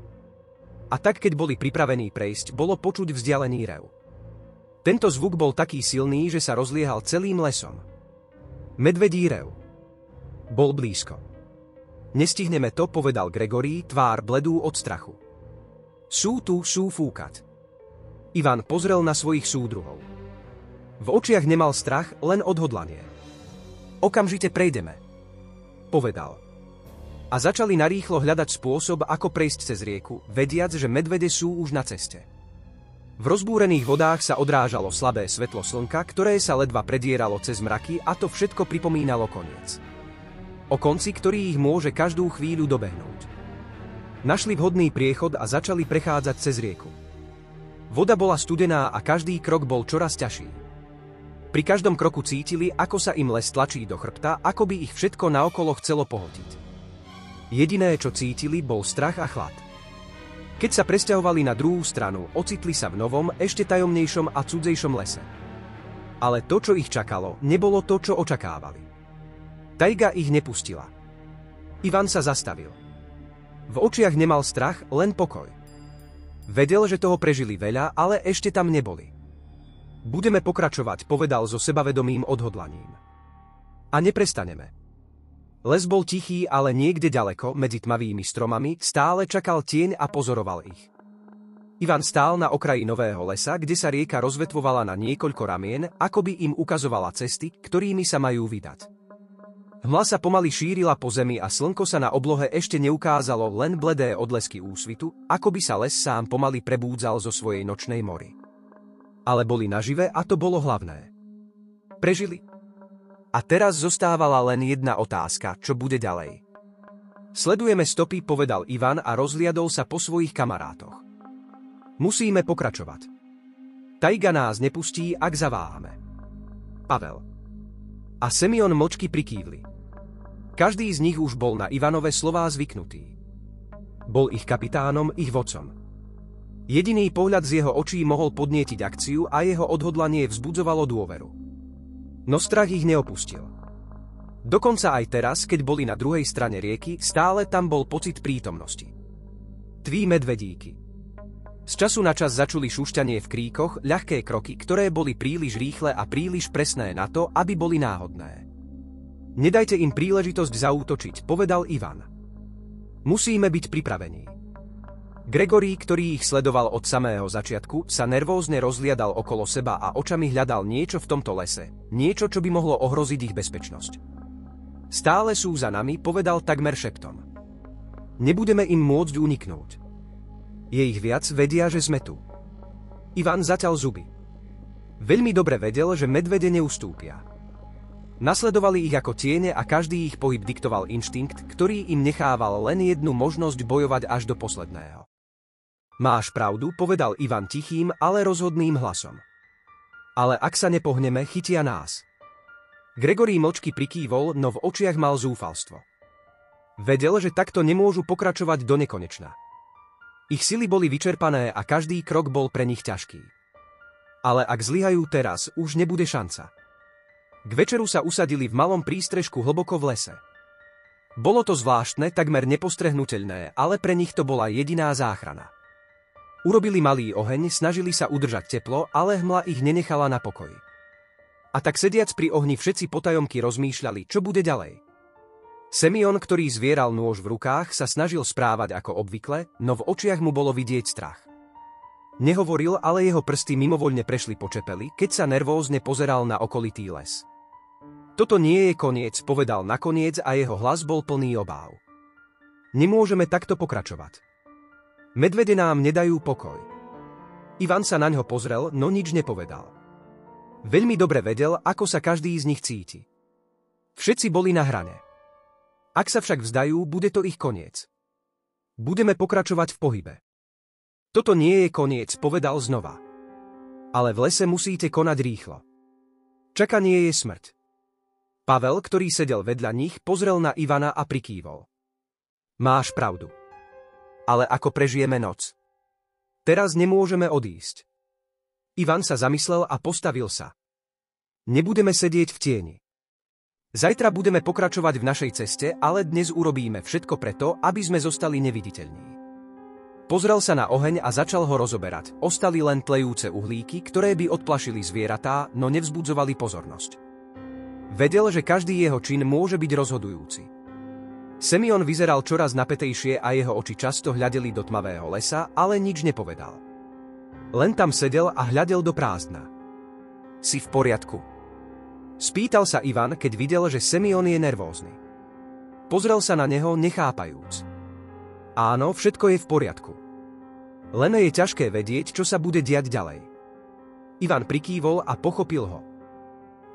A tak, keď boli pripravení prejsť, bolo počuť vzdialený rev. Tento zvuk bol taký silný, že sa rozliehal celým lesom. Medvedí rev. Bol blízko. Nestihneme to, povedal Gregory, tvár bledú od strachu. Sú tu, sú fúkať. Ivan pozrel na svojich súdruhov. V očiach nemal strach, len odhodlanie. Okamžite prejdeme, povedal. A začali narýchlo hľadať spôsob, ako prejsť cez rieku, vediac, že medvede sú už na ceste. V rozbúrených vodách sa odrážalo slabé svetlo slnka, ktoré sa ledva predieralo cez mraky, a to všetko pripomínalo koniec. O konci, ktorý ich môže každú chvíľu dobehnúť. Našli vhodný priechod a začali prechádzať cez rieku. Voda bola studená a každý krok bol čoraz ťažší. Pri každom kroku cítili, ako sa im les tlačí do chrbta, ako by ich všetko naokolo chcelo pohltiť. Jediné, čo cítili, bol strach a chlad. Keď sa presťahovali na druhú stranu, ocitli sa v novom, ešte tajomnejšom a cudzejšom lese. Ale to, čo ich čakalo, nebolo to, čo očakávali. Tajga ich nepustila. Ivan sa zastavil. V očiach nemal strach, len pokoj. Vedel, že toho prežili veľa, ale ešte tam neboli. Budeme pokračovať, povedal so sebavedomým odhodlaním. A neprestaneme. Les bol tichý, ale niekde ďaleko, medzi tmavými stromami, stále čakal tieň a pozoroval ich. Ivan stál na okraji nového lesa, kde sa rieka rozvetvovala na niekoľko ramien, ako by im ukazovala cesty, ktorými sa majú vydať. Hmla sa pomaly šírila po zemi a slnko sa na oblohe ešte neukázalo, len bledé odlesky úsvitu, ako by sa les sám pomaly prebúdzal zo svojej nočnej mory. Ale boli nažive a to bolo hlavné. Prežili. A teraz zostávala len jedna otázka, čo bude ďalej. Sledujeme stopy, povedal Ivan a rozhliadol sa po svojich kamarátoch. Musíme pokračovať. Tajga nás nepustí, ak zaváhame. Pavel a Semyon mlčky prikývli. Každý z nich už bol na Ivanove slová zvyknutý. Bol ich kapitánom, ich vodcom. Jediný pohľad z jeho očí mohol podnietiť akciu a jeho odhodlanie vzbudzovalo dôveru. No strach ich neopustil. Dokonca aj teraz, keď boli na druhej strane rieky, stále tam bol pocit prítomnosti. Tví medvedíky. Z času na čas začuli šušťanie v kríkoch, ľahké kroky, ktoré boli príliš rýchle a príliš presné na to, aby boli náhodné. Nedajte im príležitosť zaútočiť, povedal Ivan. Musíme byť pripravení. Gregory, ktorý ich sledoval od samého začiatku, sa nervózne rozhliadal okolo seba a očami hľadal niečo v tomto lese, niečo, čo by mohlo ohroziť ich bezpečnosť. Stále sú za nami, povedal takmer šeptom. Nebudeme im môcť uniknúť. Je ich viac, vedia, že sme tu. Ivan zaťal zuby. Veľmi dobre vedel, že medvede neustúpia. Nasledovali ich ako tiene a každý ich pohyb diktoval inštinkt, ktorý im nechával len jednu možnosť bojovať až do posledného. Máš pravdu, povedal Ivan tichým, ale rozhodným hlasom. Ale ak sa nepohneme, chytia nás. Gregory mlčky prikývol, no v očiach mal zúfalstvo. Vedel, že takto nemôžu pokračovať do nekonečna. Ich sily boli vyčerpané a každý krok bol pre nich ťažký. Ale ak zlyhajú teraz, už nebude šanca. K večeru sa usadili v malom prístrežku hlboko v lese. Bolo to zvláštne, takmer nepostrehnuteľné, ale pre nich to bola jediná záchrana. Urobili malý oheň, snažili sa udržať teplo, ale hmla ich nenechala na pokoji. A tak sediac pri ohni všetci potajomky rozmýšľali, čo bude ďalej. Semyon, ktorý zvieral nôž v rukách, sa snažil správať ako obvykle, no v očiach mu bolo vidieť strach. Nehovoril, ale jeho prsty mimovoľne prešli po čepeli, keď sa nervózne pozeral na okolitý les. Toto nie je koniec, povedal nakoniec a jeho hlas bol plný obáv. Nemôžeme takto pokračovať. Medvede nám nedajú pokoj. Ivan sa naňho pozrel, no nič nepovedal. Veľmi dobre vedel, ako sa každý z nich cíti. Všetci boli na hrane. Ak sa však vzdajú, bude to ich koniec. Budeme pokračovať v pohybe. Toto nie je koniec, povedal znova. Ale v lese musíte konať rýchlo. Čakanie je smrť. Pavel, ktorý sedel vedľa nich, pozrel na Ivana a prikývol. Máš pravdu. Ale ako prežijeme noc? Teraz nemôžeme odísť. Ivan sa zamyslel a postavil sa. Nebudeme sedieť v tieni. Zajtra budeme pokračovať v našej ceste, ale dnes urobíme všetko preto, aby sme zostali neviditeľní. Pozrel sa na oheň a začal ho rozoberať. Ostali len tlejúce uhlíky, ktoré by odplašili zvieratá, no nevzbudzovali pozornosť. Vedel, že každý jeho čin môže byť rozhodujúci. Semyon vyzeral čoraz napätejšie a jeho oči často hľadeli do tmavého lesa, ale nič nepovedal. Len tam sedel a hľadel do prázdna. Si v poriadku? Spýtal sa Ivan, keď videl, že Semyon je nervózny. Pozrel sa na neho, nechápajúc. Áno, všetko je v poriadku. Len je ťažké vedieť, čo sa bude diať ďalej. Ivan prikývol a pochopil ho.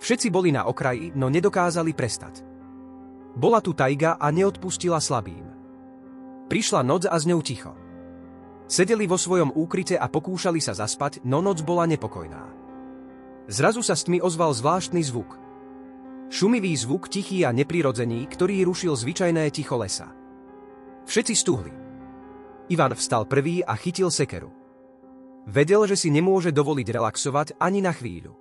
Všetci boli na okraji, no nedokázali prestať. Bola tu tajga a neodpustila slabým. Prišla noc a s ňou ticho. Sedeli vo svojom úkryte a pokúšali sa zaspať, no noc bola nepokojná. Zrazu sa z tmy ozval zvláštny zvuk. Šumivý zvuk, tichý a neprirodzený, ktorý rušil zvyčajné ticho lesa. Všetci stuhli. Ivan vstal prvý a chytil sekeru. Vedel, že si nemôže dovoliť relaxovať ani na chvíľu.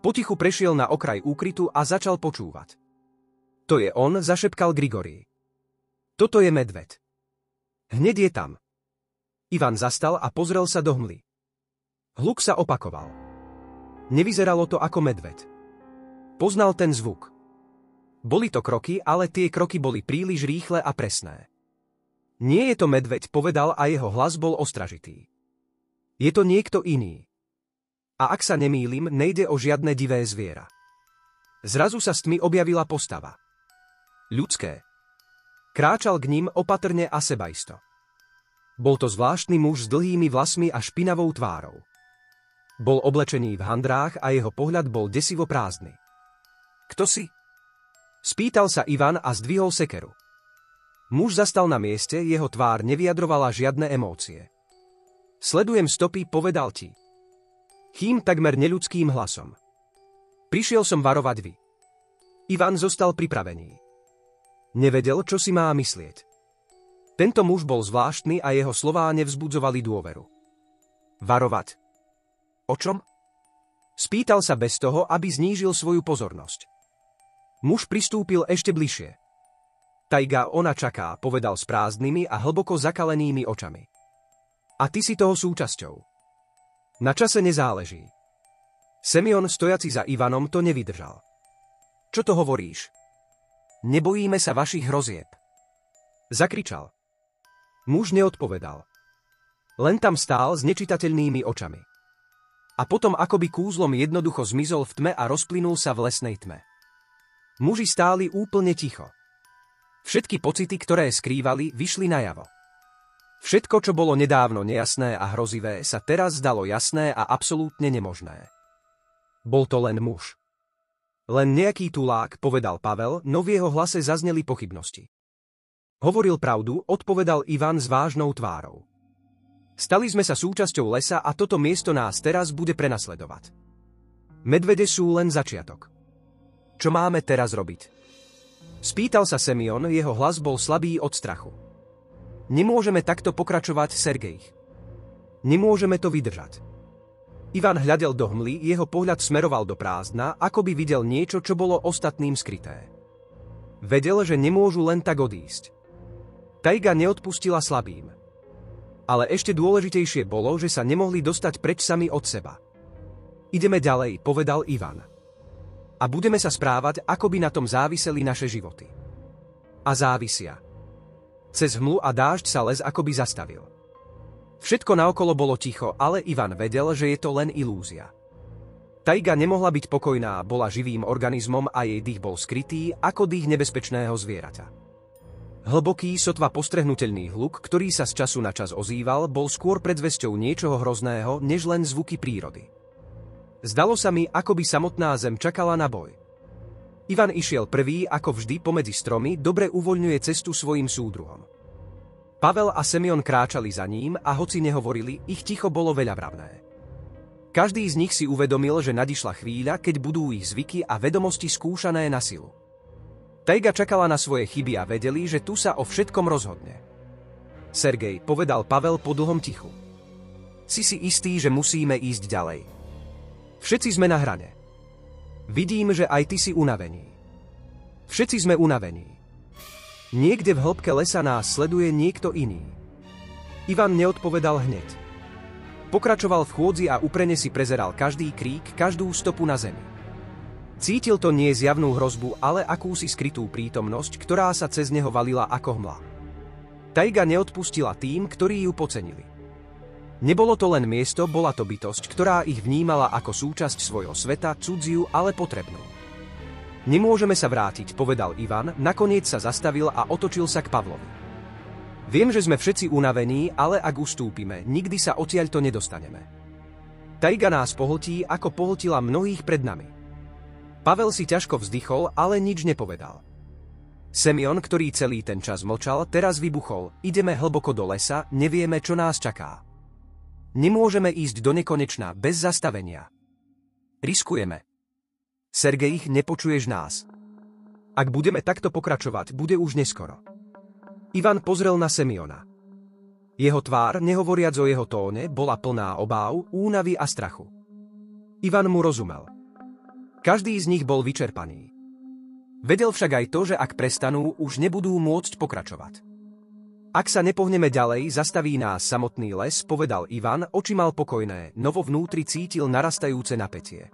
Potichu prešiel na okraj úkrytu a začal počúvať. To je on, zašepkal Grigory. Toto je medveď. Hneď je tam. Ivan zastal a pozrel sa do hmly. Hluk sa opakoval. Nevyzeralo to ako medveď. Poznal ten zvuk. Boli to kroky, ale tie kroky boli príliš rýchle a presné. Nie je to medveď, povedal a jeho hlas bol ostražitý. Je to niekto iný. A ak sa nemýlim, nejde o žiadne divé zviera. Zrazu sa z tmy objavila postava. Ľudské. Kráčal k ním opatrne a sebaisto. Bol to zvláštny muž s dlhými vlasmi a špinavou tvárou. Bol oblečený v handrách a jeho pohľad bol desivo prázdny. Kto si? Spýtal sa Ivan a zdvihol sekeru. Muž zastal na mieste, jeho tvár nevyjadrovala žiadne emócie. Sledujem stopy, povedal ti. Chým takmer neľudským hlasom. Prišiel som varovať vy. Ivan zostal pripravený. Nevedel, čo si má myslieť. Tento muž bol zvláštny a jeho slová nevzbudzovali dôveru. Varovať. O čom? Spýtal sa bez toho, aby znížil svoju pozornosť. Muž pristúpil ešte bližšie. Tajga, ona čaká, povedal s prázdnymi a hlboko zakalenými očami. A ty si toho súčasťou. Na čase nezáleží. Semyon, stojaci za Ivanom, to nevydržal. Čo to hovoríš? Nebojíme sa vašich hrozieb. Zakričal. Muž neodpovedal. Len tam stál s nečitateľnými očami. A potom akoby kúzlom jednoducho zmizol v tme a rozplynul sa v lesnej tme. Muži stáli úplne ticho. Všetky pocity, ktoré skrývali, vyšli najavo. Všetko, čo bolo nedávno nejasné a hrozivé, sa teraz zdalo jasné a absolútne nemožné. Bol to len muž. Len nejaký tulák, povedal Pavel, no v jeho hlase zazneli pochybnosti. Hovoril pravdu, odpovedal Ivan s vážnou tvárou. Stali sme sa súčasťou lesa a toto miesto nás teraz bude prenasledovať. Medvede sú len začiatok. Čo máme teraz robiť? Spýtal sa Semyon, jeho hlas bol slabý od strachu. Nemôžeme takto pokračovať, Sergej. Nemôžeme to vydržať. Ivan hľadel do hmly, jeho pohľad smeroval do prázdna, ako by videl niečo, čo bolo ostatným skryté. Vedel, že nemôžu len tak odísť. Tajga neodpustila slabým. Ale ešte dôležitejšie bolo, že sa nemohli dostať preč sami od seba. Ideme ďalej, povedal Ivan. A budeme sa správať, ako by na tom záviseli naše životy. A závisia. Cez hmlu a dážď sa les akoby zastavil. Všetko naokolo bolo ticho, ale Ivan vedel, že je to len ilúzia. Tajga nemohla byť pokojná, bola živým organizmom a jej dých bol skrytý ako dých nebezpečného zvieraťa. Hlboký, sotva postrehnuteľný hluk, ktorý sa z času na čas ozýval, bol skôr predzvesťou niečoho hrozného, než len zvuky prírody. Zdalo sa mi, ako by samotná zem čakala na boj. Ivan išiel prvý, ako vždy pomedzi stromy, dobre uvoľňuje cestu svojim súdruhom. Pavel a Semyon kráčali za ním a hoci nehovorili, ich ticho bolo veľavravné. Každý z nich si uvedomil, že nadišla chvíľa, keď budú ich zvyky a vedomosti skúšané na silu. Tajga čakala na svoje chyby a vedeli, že tu sa o všetkom rozhodne. Sergej, povedal Pavel po dlhom tichu. Si istý, že musíme ísť ďalej. Všetci sme na hrane. Vidím, že aj ty si unavený. Všetci sme unavení. Niekde v hĺbke lesa nás sleduje niekto iný. Ivan neodpovedal hneď. Pokračoval v chôdzi a uprene si prezeral každý krík, každú stopu na zemi. Cítil to nie zjavnú hrozbu, ale akúsi skrytú prítomnosť, ktorá sa cez neho valila ako hmla. Tajga neodpustila tým, ktorí ju podcenili. Nebolo to len miesto, bola to bytosť, ktorá ich vnímala ako súčasť svojho sveta, cudziu, ale potrebnú. Nemôžeme sa vrátiť, povedal Ivan, nakoniec sa zastavil a otočil sa k Pavlovi. Viem, že sme všetci unavení, ale ak ustúpime, nikdy sa odtiaľto nedostaneme. Tajga nás pohltí, ako pohltila mnohých pred nami. Pavel si ťažko vzdychol, ale nič nepovedal. Semyon, ktorý celý ten čas mlčal, teraz vybuchol. Ideme hlboko do lesa, nevieme, čo nás čaká. Nemôžeme ísť do nekonečna, bez zastavenia. Riskujeme. Sergej, nepočuješ nás. Ak budeme takto pokračovať, bude už neskoro. Ivan pozrel na Semyona. Jeho tvár, nehovoriac o jeho tóne, bola plná obáv, únavy a strachu. Ivan mu rozumel. Každý z nich bol vyčerpaný. Vedel však aj to, že ak prestanú, už nebudú môcť pokračovať. Ak sa nepohneme ďalej, zastaví nás samotný les, povedal Ivan, oči mal pokojné, no vo vnútri cítil narastajúce napätie.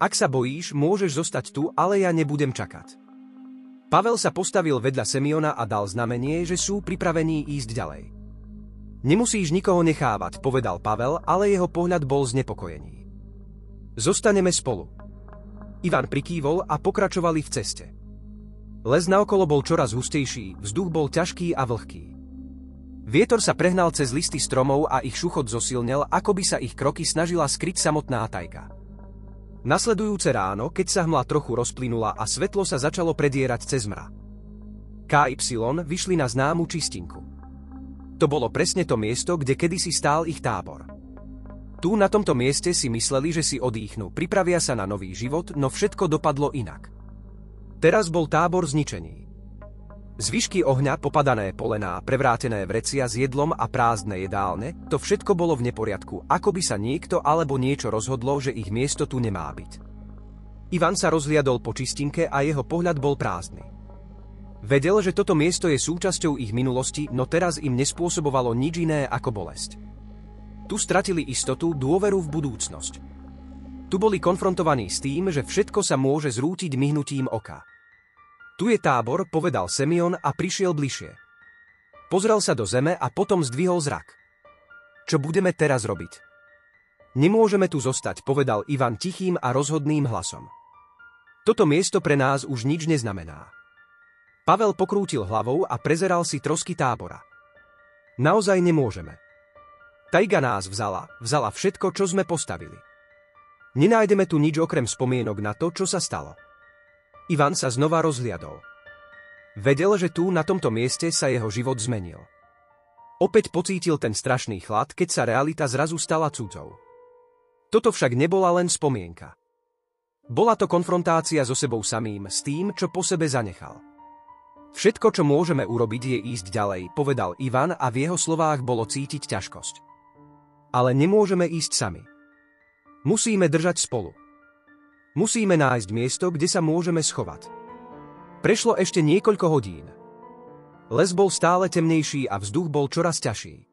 Ak sa bojíš, môžeš zostať tu, ale ja nebudem čakať. Pavel sa postavil vedľa Semyona a dal znamenie, že sú pripravení ísť ďalej. Nemusíš nikoho nechávať, povedal Pavel, ale jeho pohľad bol znepokojený. Zostaneme spolu. Ivan prikývol a pokračovali v ceste. Les naokolo bol čoraz hustejší, vzduch bol ťažký a vlhký. Vietor sa prehnal cez listy stromov a ich šuchot zosilnel, ako by sa ich kroky snažila skryť samotná tajga. Nasledujúce ráno, keď sa hmla trochu rozplynula a svetlo sa začalo predierať cez mra, KY vyšli na známu čistinku. To bolo presne to miesto, kde kedysi stál ich tábor. Tu na tomto mieste si mysleli, že si odýchnú, pripravia sa na nový život, no všetko dopadlo inak. Teraz bol tábor zničený. Zvyšky ohňa, popadané polená, prevrátené vrecia s jedlom a prázdne jedálne, to všetko bolo v neporiadku, ako by sa niekto alebo niečo rozhodlo, že ich miesto tu nemá byť. Ivan sa rozhliadol po čistinke a jeho pohľad bol prázdny. Vedel, že toto miesto je súčasťou ich minulosti, no teraz im nespôsobovalo nič iné ako bolesť. Tu stratili istotu, dôveru v budúcnosť. Tu boli konfrontovaní s tým, že všetko sa môže zrútiť myhnutím oka. Tu je tábor, povedal Semyon a prišiel bližšie. Pozrel sa do zeme a potom zdvihol zrak. Čo budeme teraz robiť? Nemôžeme tu zostať, povedal Ivan tichým a rozhodným hlasom. Toto miesto pre nás už nič neznamená. Pavel pokrútil hlavou a prezeral si trosky tábora. Naozaj nemôžeme. Tajga nás vzala všetko, čo sme postavili. Nenájdeme tu nič okrem spomienok na to, čo sa stalo. Ivan sa znova rozhliadol. Vedel, že tu na tomto mieste sa jeho život zmenil. Opäť pocítil ten strašný chlad, keď sa realita zrazu stala cudzou. Toto však nebola len spomienka. Bola to konfrontácia so sebou samým, s tým, čo po sebe zanechal. Všetko, čo môžeme urobiť, je ísť ďalej, povedal Ivan a v jeho slovách bolo cítiť ťažkosť. Ale nemôžeme ísť sami. Musíme držať spolu. Musíme nájsť miesto, kde sa môžeme schovať. Prešlo ešte niekoľko hodín. Les bol stále temnejší a vzduch bol čoraz ťažší.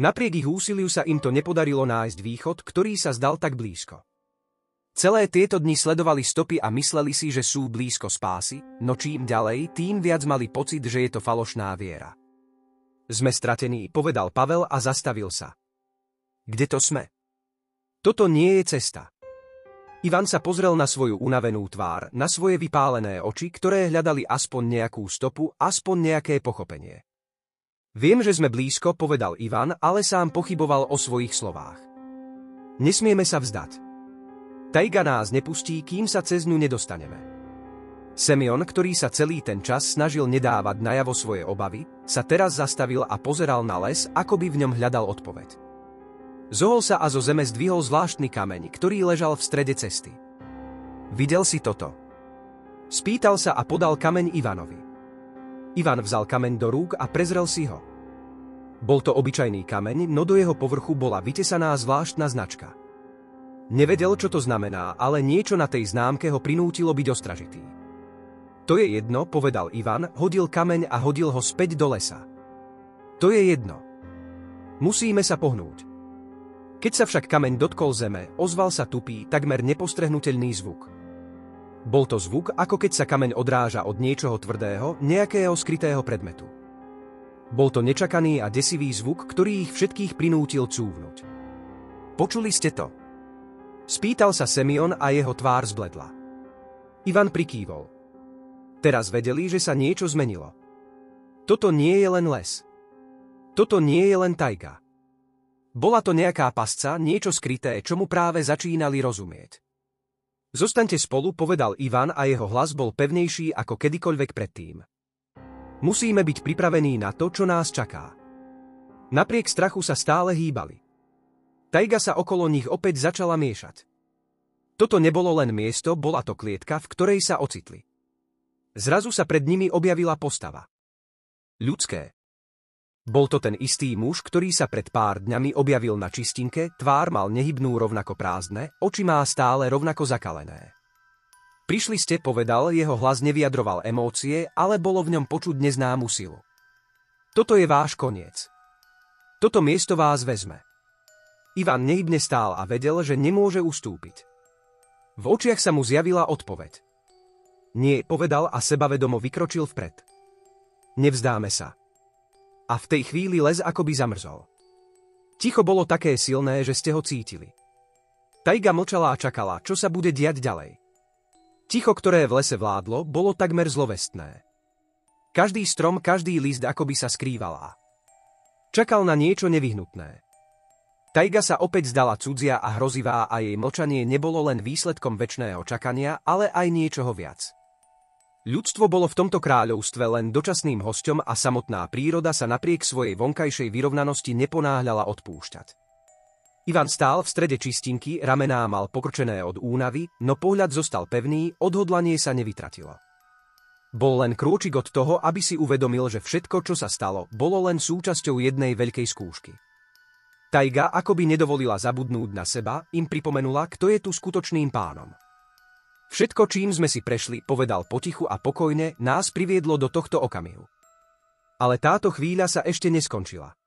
Napriek ich úsiliu sa im to nepodarilo nájsť východ, ktorý sa zdal tak blízko. Celé tieto dni sledovali stopy a mysleli si, že sú blízko spásy, no čím ďalej, tým viac mali pocit, že je to falošná viera. Sme stratení, povedal Pavel a zastavil sa. Kde to sme? Toto nie je cesta. Ivan sa pozrel na svoju unavenú tvár, na svoje vypálené oči, ktoré hľadali aspoň nejakú stopu, aspoň nejaké pochopenie. Viem, že sme blízko, povedal Ivan, ale sám pochyboval o svojich slovách. Nesmieme sa vzdať. Tajga nás nepustí, kým sa cez ňu nedostaneme. Semyon, ktorý sa celý ten čas snažil nedávať najavo svoje obavy, sa teraz zastavil a pozeral na les, ako by v ňom hľadal odpoveď. Zohol sa a zo zeme zdvihol zvláštny kameň, ktorý ležal v strede cesty. Videl si toto? Spýtal sa a podal kameň Ivanovi. Ivan vzal kameň do rúk a prezrel si ho. Bol to obyčajný kameň, no do jeho povrchu bola vytesaná zvláštna značka. Nevedel, čo to znamená, ale niečo na tej známke ho prinútilo byť ostražitý. To je jedno, povedal Ivan, hodil kameň a hodil ho späť do lesa. To je jedno. Musíme sa pohnúť. Keď sa však kameň dotkol zeme, ozval sa tupý, takmer nepostrehnuteľný zvuk. Bol to zvuk, ako keď sa kameň odráža od niečoho tvrdého, nejakého skrytého predmetu. Bol to nečakaný a desivý zvuk, ktorý ich všetkých prinútil cúvnuť. Počuli ste to? Spýtal sa Semyon a jeho tvár zbledla. Ivan prikývol. Teraz vedeli, že sa niečo zmenilo. Toto nie je len les. Toto nie je len tajga. Bola to nejaká pasca, niečo skryté, čomu práve začínali rozumieť. Zostaňte spolu, povedal Ivan a jeho hlas bol pevnejší ako kedykoľvek predtým. Musíme byť pripravení na to, čo nás čaká. Napriek strachu sa stále hýbali. Tajga sa okolo nich opäť začala miešať. Toto nebolo len miesto, bola to klietka, v ktorej sa ocitli. Zrazu sa pred nimi objavila postava. Ľudské. Bol to ten istý muž, ktorý sa pred pár dňami objavil na čistinke, tvár mal nehybnú rovnako prázdne, oči má stále rovnako zakalené. Prišli ste, povedal, jeho hlas nevyjadroval emócie, ale bolo v ňom počuť neznámu silu. Toto je váš koniec. Toto miesto vás vezme. Ivan nehybne stál a vedel, že nemôže ustúpiť. V očiach sa mu zjavila odpoveď. Nie, povedal a sebavedomo vykročil vpred. Nevzdáme sa. A v tej chvíli les akoby zamrzol. Ticho bolo také silné, že ste ho cítili. Tajga mlčala a čakala, čo sa bude diať ďalej. Ticho, ktoré v lese vládlo, bolo takmer zlovestné. Každý strom, každý list akoby sa skrývala. Čakal na niečo nevyhnutné. Tajga sa opäť zdala cudzia a hrozivá a jej mlčanie nebolo len výsledkom večného čakania, ale aj niečoho viac. Ľudstvo bolo v tomto kráľovstve len dočasným hosťom a samotná príroda sa napriek svojej vonkajšej vyrovnanosti neponáhľala odpúšťať. Ivan stál v strede čistinky, ramená mal pokrčené od únavy, no pohľad zostal pevný, odhodlanie sa nevytratilo. Bol len krôčik od toho, aby si uvedomil, že všetko, čo sa stalo, bolo len súčasťou jednej veľkej skúšky. Tajga akoby nedovolila zabudnúť na seba, im pripomenula, kto je tu skutočným pánom. Všetko, čím sme si prešli, povedal potichu a pokojne, nás priviedlo do tohto okamihu. Ale táto chvíľa sa ešte neskončila.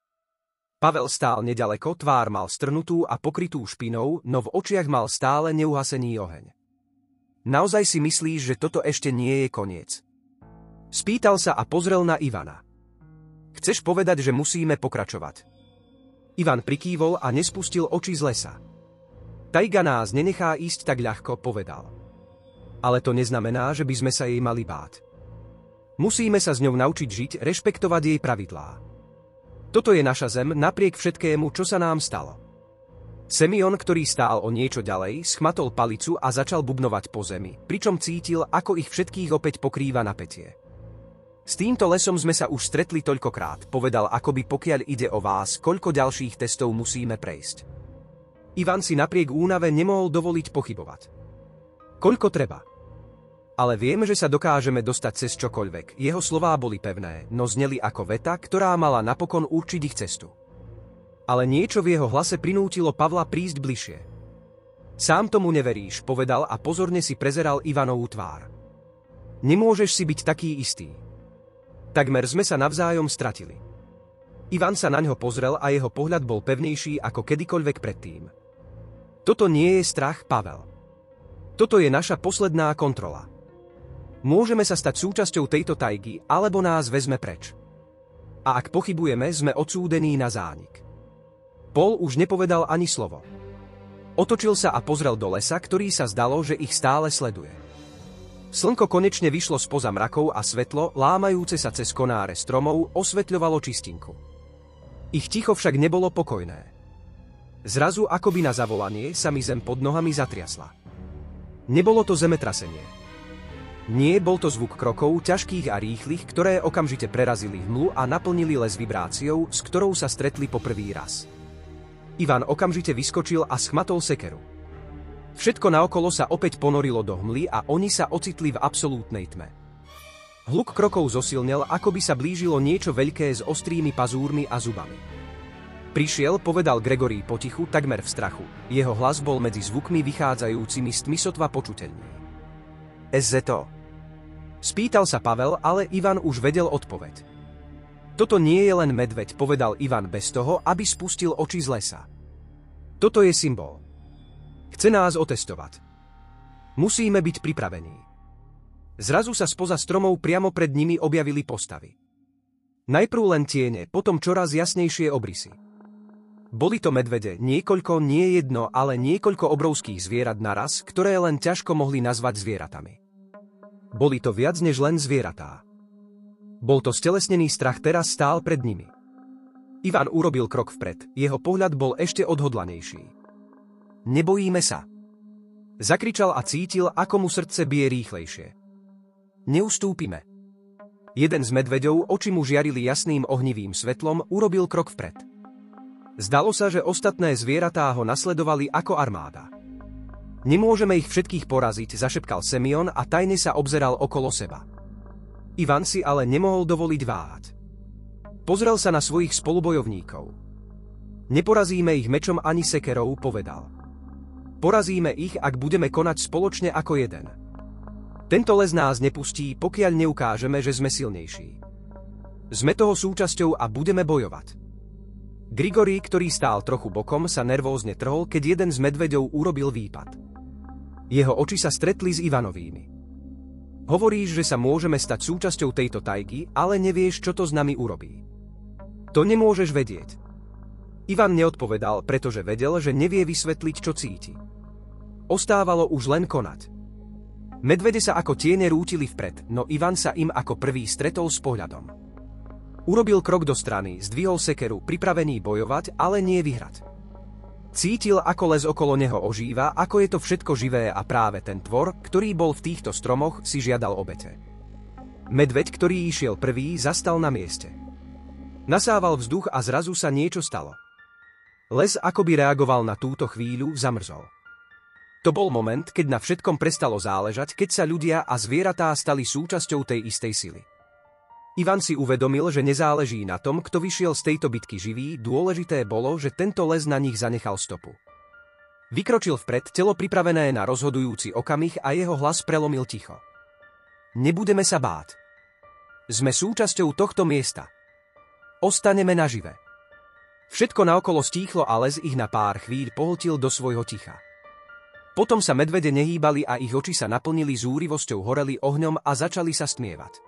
Pavel stál nedaleko, tvár mal strnutú a pokrytú špinou, no v očiach mal stále neuhasený oheň. Naozaj si myslíš, že toto ešte nie je koniec? Spýtal sa a pozrel na Ivana. Chceš povedať, že musíme pokračovať? Ivan prikývol a nespustil oči z lesa. Tajga nás nenechá ísť tak ľahko, povedal. Ale to neznamená, že by sme sa jej mali báť. Musíme sa s ňou naučiť žiť, rešpektovať jej pravidlá. Toto je naša zem, napriek všetkému, čo sa nám stalo. Semion, ktorý stál o niečo ďalej, schmatol palicu a začal bubnovať po zemi, pričom cítil, ako ich všetkých opäť pokrýva napätie. S týmto lesom sme sa už stretli toľkokrát, povedal, akoby pokiaľ ide o vás, koľko ďalších testov musíme prejsť. Ivan si napriek únave nemohol dovoliť pochybovať. Koľko treba? Ale viem, že sa dokážeme dostať cez čokoľvek. Jeho slová boli pevné, no zneli ako veta, ktorá mala napokon určiť ich cestu. Ale niečo v jeho hlase prinútilo Pavla prísť bližšie. Sám tomu neveríš, povedal a pozorne si prezeral Ivanovú tvár. Nemôžeš si byť taký istý. Takmer sme sa navzájom stratili. Ivan sa na ňo pozrel a jeho pohľad bol pevnejší ako kedykoľvek predtým. Toto nie je strach, Pavel. Toto je naša posledná kontrola. Môžeme sa stať súčasťou tejto tajgy, alebo nás vezme preč. A ak pochybujeme, sme odsúdení na zánik. Paul už nepovedal ani slovo. Otočil sa a pozrel do lesa, ktorý sa zdalo, že ich stále sleduje. Slnko konečne vyšlo spoza mrakov a svetlo, lámajúce sa cez konáre stromov, osvetľovalo čistinku. Ich ticho však nebolo pokojné. Zrazu, akoby na zavolanie, sa mi zem pod nohami zatriasla. Nebolo to zemetrasenie. Nie, bol to zvuk krokov, ťažkých a rýchlych, ktoré okamžite prerazili hmlu a naplnili les vibráciou, s ktorou sa stretli po prvý raz. Ivan okamžite vyskočil a schmatol sekeru. Všetko naokolo sa opäť ponorilo do hmly a oni sa ocitli v absolútnej tme. Hluk krokov zosilnel, ako by sa blížilo niečo veľké s ostrými pazúrmi a zubami. Prišiel, povedal Gregory potichu, takmer v strachu. Jeho hlas bol medzi zvukmi vychádzajúcimi z tmy sotva počuteľný. SZO. Spýtal sa Pavel, ale Ivan už vedel odpoveď. Toto nie je len medveď, povedal Ivan bez toho, aby spustil oči z lesa. Toto je symbol. Chce nás otestovať. Musíme byť pripravení. Zrazu sa spoza stromov priamo pred nimi objavili postavy. Najprv len tiene, potom čoraz jasnejšie obrysy. Boli to medvede, niekoľko, nie jedno, ale niekoľko obrovských zvierat naraz, ktoré len ťažko mohli nazvať zvieratami. Boli to viac než len zvieratá. Bol to stelesnený strach, teraz stál pred nimi. Ivan urobil krok vpred, jeho pohľad bol ešte odhodlanejší. Nebojíme sa. Zakričal a cítil, ako mu srdce bije rýchlejšie. Neustúpime. Jeden z medveďov, oči mu žiarili jasným ohnivým svetlom, urobil krok vpred. Zdalo sa, že ostatné zvieratá ho nasledovali ako armáda. Nemôžeme ich všetkých poraziť, zašepkal Semion a tajne sa obzeral okolo seba. Ivan si ale nemohol dovoliť váhať. Pozrel sa na svojich spolubojovníkov. Neporazíme ich mečom ani sekerou, povedal. Porazíme ich, ak budeme konať spoločne ako jeden. Tento les nás nepustí, pokiaľ neukážeme, že sme silnejší. Sme toho súčasťou a budeme bojovať. Grigory, ktorý stál trochu bokom, sa nervózne trhol, keď jeden z medveďov urobil výpad. Jeho oči sa stretli s Ivanovými. Hovoríš, že sa môžeme stať súčasťou tejto tajgy, ale nevieš, čo to s nami urobí. To nemôžeš vedieť. Ivan neodpovedal, pretože vedel, že nevie vysvetliť, čo cíti. Ostávalo už len konať. Medvede sa ako tiene rútili vpred, no Ivan sa im ako prvý stretol s pohľadom. Urobil krok do strany, zdvihol sekeru, pripravený bojovať, ale nie vyhrať. Cítil, ako les okolo neho ožíva, ako je to všetko živé a práve ten tvor, ktorý bol v týchto stromoch, si žiadal obete. Medveď, ktorý išiel prvý, zastal na mieste. Nasával vzduch a zrazu sa niečo stalo. Les akoby reagoval na túto chvíľu, zamrzol. To bol moment, keď na všetkom prestalo záležať, keď sa ľudia a zvieratá stali súčasťou tej istej sily. Ivan si uvedomil, že nezáleží na tom, kto vyšiel z tejto bitky živý, dôležité bolo, že tento les na nich zanechal stopu. Vykročil vpred, telo pripravené na rozhodujúci okamih a jeho hlas prelomil ticho. Nebudeme sa báť. Sme súčasťou tohto miesta. Ostaneme nažive. Všetko naokolo stíchlo a les ich na pár chvíľ pohltil do svojho ticha. Potom sa medvede nehýbali a ich oči sa naplnili zúrivosťou, horeli ohňom a začali sa stmievať.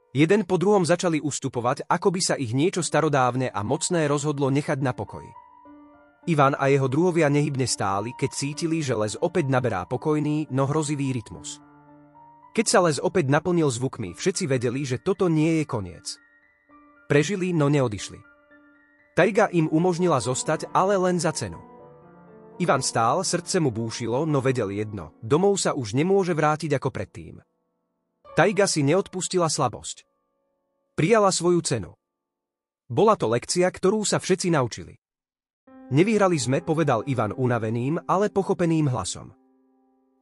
Jeden po druhom začali ustupovať, ako by sa ich niečo starodávne a mocné rozhodlo nechať na pokoji. Ivan a jeho druhovia nehybne stáli, keď cítili, že les opäť naberá pokojný, no hrozivý rytmus. Keď sa les opäť naplnil zvukmi, všetci vedeli, že toto nie je koniec. Prežili, no neodišli. Tajga im umožnila zostať, ale len za cenu. Ivan stál, srdce mu búšilo, no vedel jedno, domov sa už nemôže vrátiť ako predtým. Tajga si neodpustila slabosť. Prijala svoju cenu. Bola to lekcia, ktorú sa všetci naučili. Nevyhrali sme, povedal Ivan unaveným, ale pochopeným hlasom.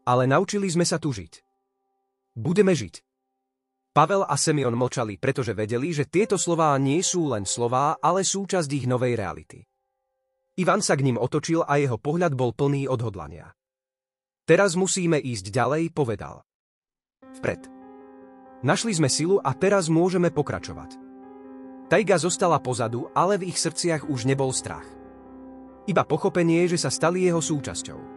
Ale naučili sme sa tu žiť. Budeme žiť. Pavel a Semyon mlčali, pretože vedeli, že tieto slová nie sú len slová, ale súčasť ich novej reality. Ivan sa k ním otočil a jeho pohľad bol plný odhodlania. Teraz musíme ísť ďalej, povedal. Vpred. Našli sme silu a teraz môžeme pokračovať. Tajga zostala pozadu, ale v ich srdciach už nebol strach. Iba pochopenie, že sa stali jeho súčasťou.